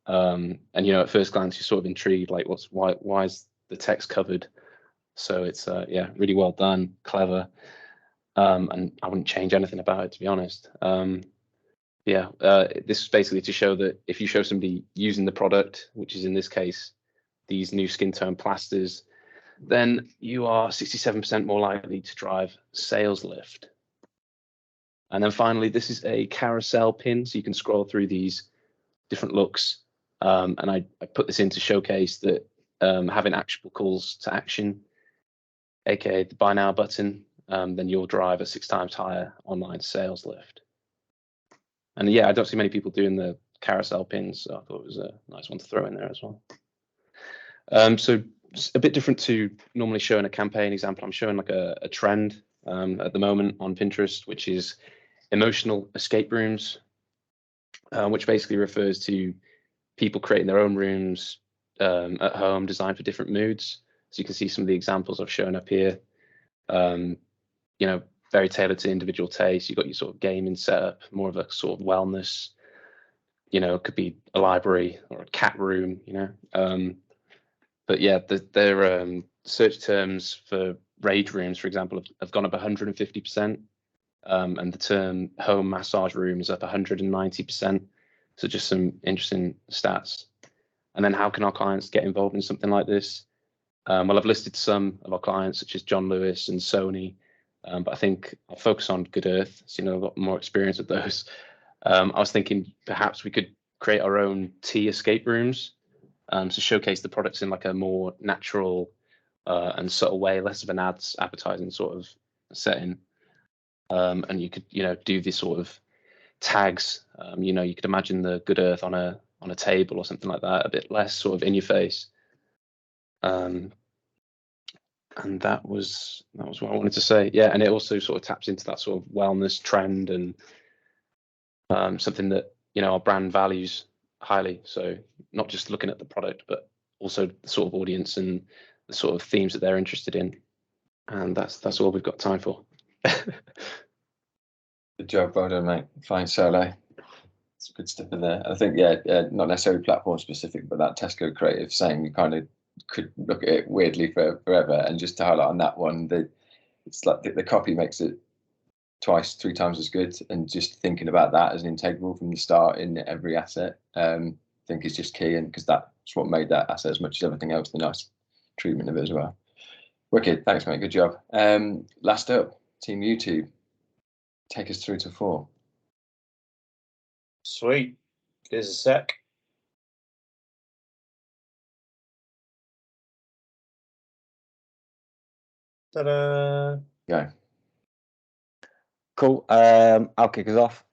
And at first glance, you're sort of intrigued, like why is the text covered? So it's really well done, clever, and I wouldn't change anything about it, to be honest. This is basically to show that if you show somebody using the product, which is in this case these new skin tone plasters, then you are 67% more likely to drive sales lift. And then finally, this is a carousel pin, so you can scroll through these different looks. And I put this in to showcase that having actionable calls to action, aka the buy now button, then you'll drive a 6 times higher online sales lift. And yeah, I don't see many people doing the carousel pins, so I thought it was a nice one to throw in there as well. So a bit different to normally showing a campaign example. I'm showing like a trend at the moment on Pinterest, which is emotional escape rooms, which basically refers to people creating their own rooms at home designed for different moods. So you can see some of the examples I've shown up here. You know, very tailored to individual taste. You've got your sort of gaming setup, more of a sort of wellness, you know, it could be a library or a cat room, you know. But yeah, their search terms for rage rooms, for example, have gone up 150%. And the term home massage room is up 190%. So just some interesting stats. And then how can our clients get involved in something like this? Well, I've listed some of our clients, such as John Lewis and Sony, but I think I'll focus on Good Earth, so you know, I've got more experience with those. I was thinking perhaps we could create our own tea escape rooms to showcase the products in like a more natural and subtle way, less of an advertising sort of setting. And you could, you know, do this sort of tags. You know, you could imagine the Good Earth on a table or something like that, a bit less sort of in your face. And that was what I wanted to say. Yeah, and it also sort of taps into that sort of wellness trend and something that, you know, our brand values highly. So not just looking at the product, but also the sort of audience and the sort of themes that they're interested in. And that's all we've got time for. Good job, well done, mate. Fine solo. It's good stuff in there. I think, yeah, not necessarily platform specific, but that Tesco creative saying you kind of could look at it weirdly forever. And just to highlight on that one, it's like the copy makes it twice, 3 times as good. And just thinking about that as an integral from the start in every asset, I think is just key. And because that's what made that asset, as much as everything else, the nice treatment of it as well. Wicked, thanks, mate. Good job. Last up, Team YouTube. Take us through to 4. Sweet. Here's a sec. Ta-da. Go. Cool. I'll kick us off.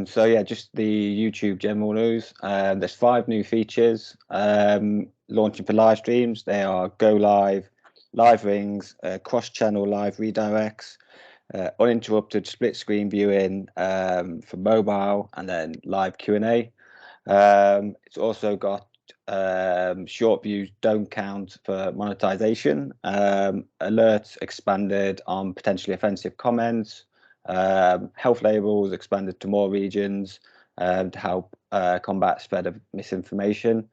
So yeah, just the YouTube general news. There's 5 new features launching for live streams. They are Go Live, Live Rings, cross-channel live redirects, uninterrupted split screen viewing for mobile, and then live Q&A. It's also got short views don't count for monetization, alerts expanded on potentially offensive comments, health labels expanded to more regions to help combat spread of misinformation.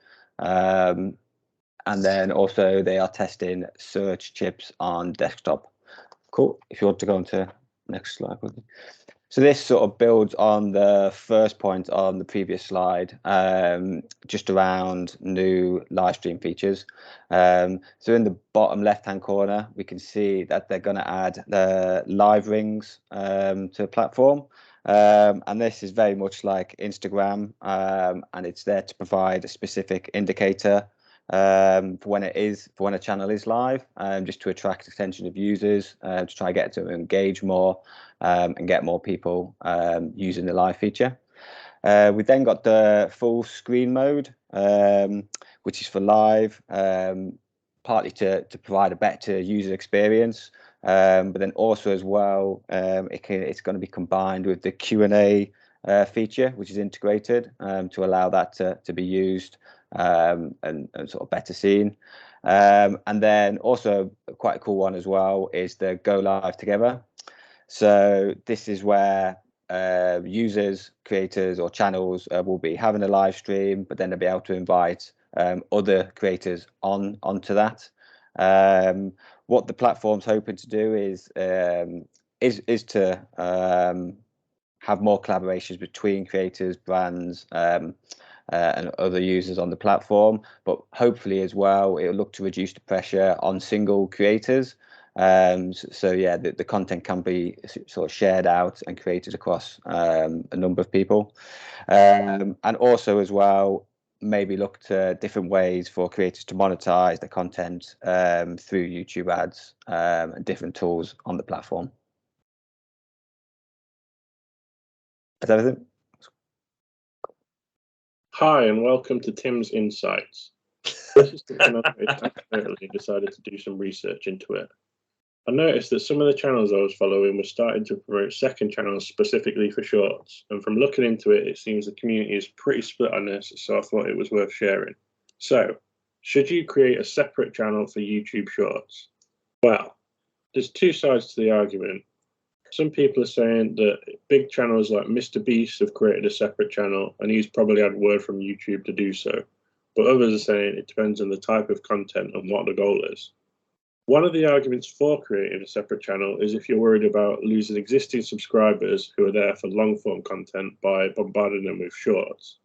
And then also they are testing search chips on desktop. Cool. If you want to go on to next slide. So this sort of builds on the first point on the previous slide, just around new live stream features. So in the bottom left-hand corner, we can see that they're going to add the live rings to the platform. And this is very much like Instagram, and it's there to provide a specific indicator for when a channel is live, just to attract attention of users, to try and get to engage more and get more people using the live feature. We've then got the full screen mode, which is for live, partly to provide a better user experience, but then also as well, it's going to be combined with the Q&A feature, which is integrated to allow that to be used and sort of better seen. And then also quite a cool one as well is the Go Live Together. So this is where users, creators or channels will be having a live stream, but then they'll be able to invite other creators onto that. What the platform's hoping to do is to have more collaborations between creators, brands, and other users on the platform, but hopefully as well it'll look to reduce the pressure on single creators. So yeah, the content can be sort of shared out and created across a number of people, and also as well maybe look to different ways for creators to monetize their content through YouTube ads and different tools on the platform. Is that everything? Hi, and welcome to Tim's Insights. This is something I accidentally decided to do some research into it. I noticed that some of the channels I was following were starting to promote second channels specifically for shorts, and from looking into it, it seems the community is pretty split on this, so I thought it was worth sharing. So, should you create a separate channel for YouTube Shorts? Well, there's two sides to the argument. Some people are saying that big channels like Mr. Beast have created a separate channel, and he's probably had word from YouTube to do so. But others are saying it depends on the type of content and what the goal is. One of the arguments for creating a separate channel is if you're worried about losing existing subscribers who are there for long-form content by bombarding them with shorts.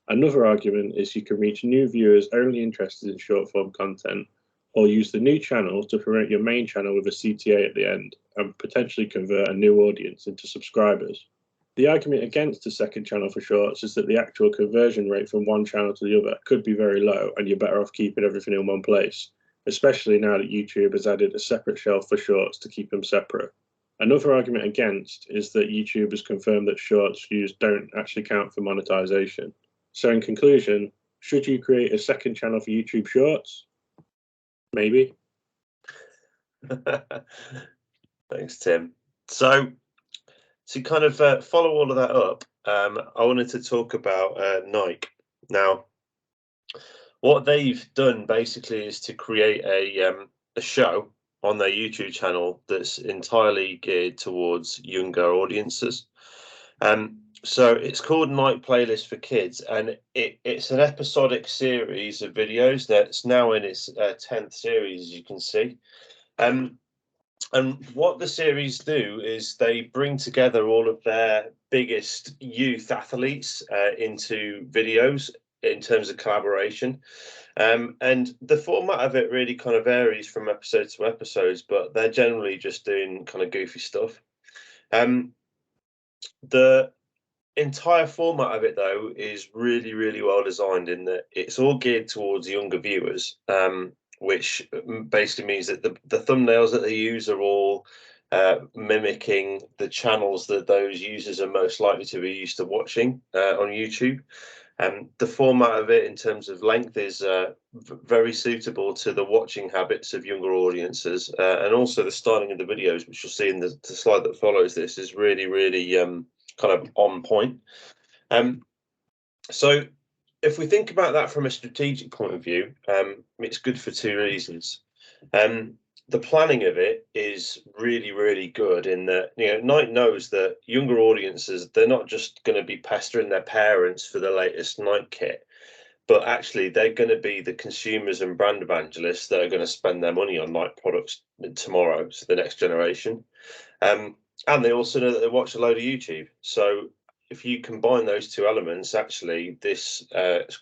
Another argument is you can reach new viewers only interested in short-form content, or use the new channel to promote your main channel with a CTA at the end and potentially convert a new audience into subscribers. The argument against a second channel for shorts is that the actual conversion rate from one channel to the other could be very low, and you're better off keeping everything in one place, especially now that YouTube has added a separate shelf for shorts to keep them separate. Another argument against is that YouTube has confirmed that shorts views don't actually count for monetization. So in conclusion, should you create a second channel for YouTube Shorts? Maybe. Thanks, Tim. So to kind of follow all of that up, I wanted to talk about Nike. Now, what they've done basically is to create a show on their YouTube channel that's entirely geared towards younger audiences. So it's called Nike Playlist for Kids, and it's an episodic series of videos that's now in its 10th series, as you can see. And what the series do is they bring together all of their biggest youth athletes into videos in terms of collaboration. And the format of it really kind of varies from episode to episodes, but they're generally just doing kind of goofy stuff. The entire format of it, though, is really, really well designed in that it's all geared towards younger viewers, which basically means that the thumbnails that they use are all mimicking the channels that those users are most likely to be used to watching on YouTube. The format of it in terms of length is very suitable to the watching habits of younger audiences, and also the styling of the videos, which you'll see in the slide that follows this, is really, really kind of on point. So if we think about that from a strategic point of view, it's good for two reasons. The planning of it is really, really good in that, Nike knows that younger audiences, they're not just going to be pestering their parents for the latest Nike kit, but actually they're going to be the consumers and brand evangelists that are going to spend their money on Nike products tomorrow, so the next generation. And they also know that they watch a load of YouTube. So if you combine those two elements, actually this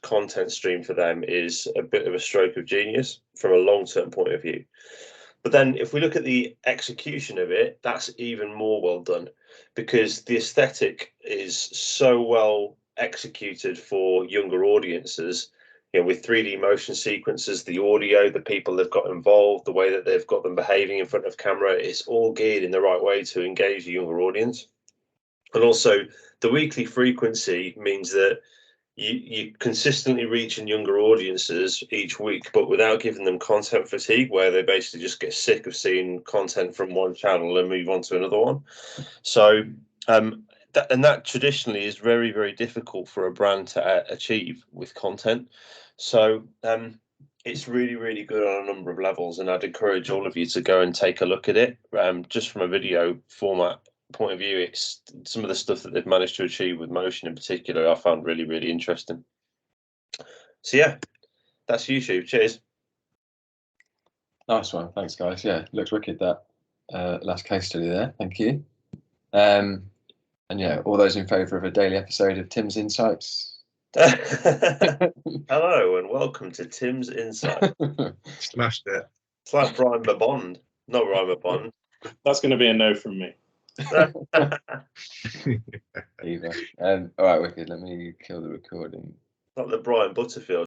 content stream for them is a bit of a stroke of genius from a long-term point of view. But then if we look at the execution of it, that's even more well done, because the aesthetic is so well executed for younger audiences, with 3D motion sequences, the audio, the people they've got involved, the way that they've got them behaving in front of camera, it's all geared in the right way to engage a younger audience. And also the weekly frequency means that you consistently reaching younger audiences each week, but without giving them content fatigue, where they basically just get sick of seeing content from one channel and move on to another one. So that traditionally is very, very difficult for a brand to achieve with content. So it's really, really good on a number of levels, and I'd encourage all of you to go and take a look at it. Just from a video format point of view, it's some of the stuff that they've managed to achieve with motion in particular I found really, really interesting. So yeah, that's YouTube. Cheers. Nice one, thanks guys. Yeah, looks wicked, that last case study there. Thank you. And yeah, all those in favour of a daily episode of Tim's Insights, Hello and welcome to Tim's Insight. Smashed it. It's like Rhymer Bond, not Rhymer Bond. That's going to be a no from me. Either. All right, wicked. Let me kill the recording. Like the Brian Butterfield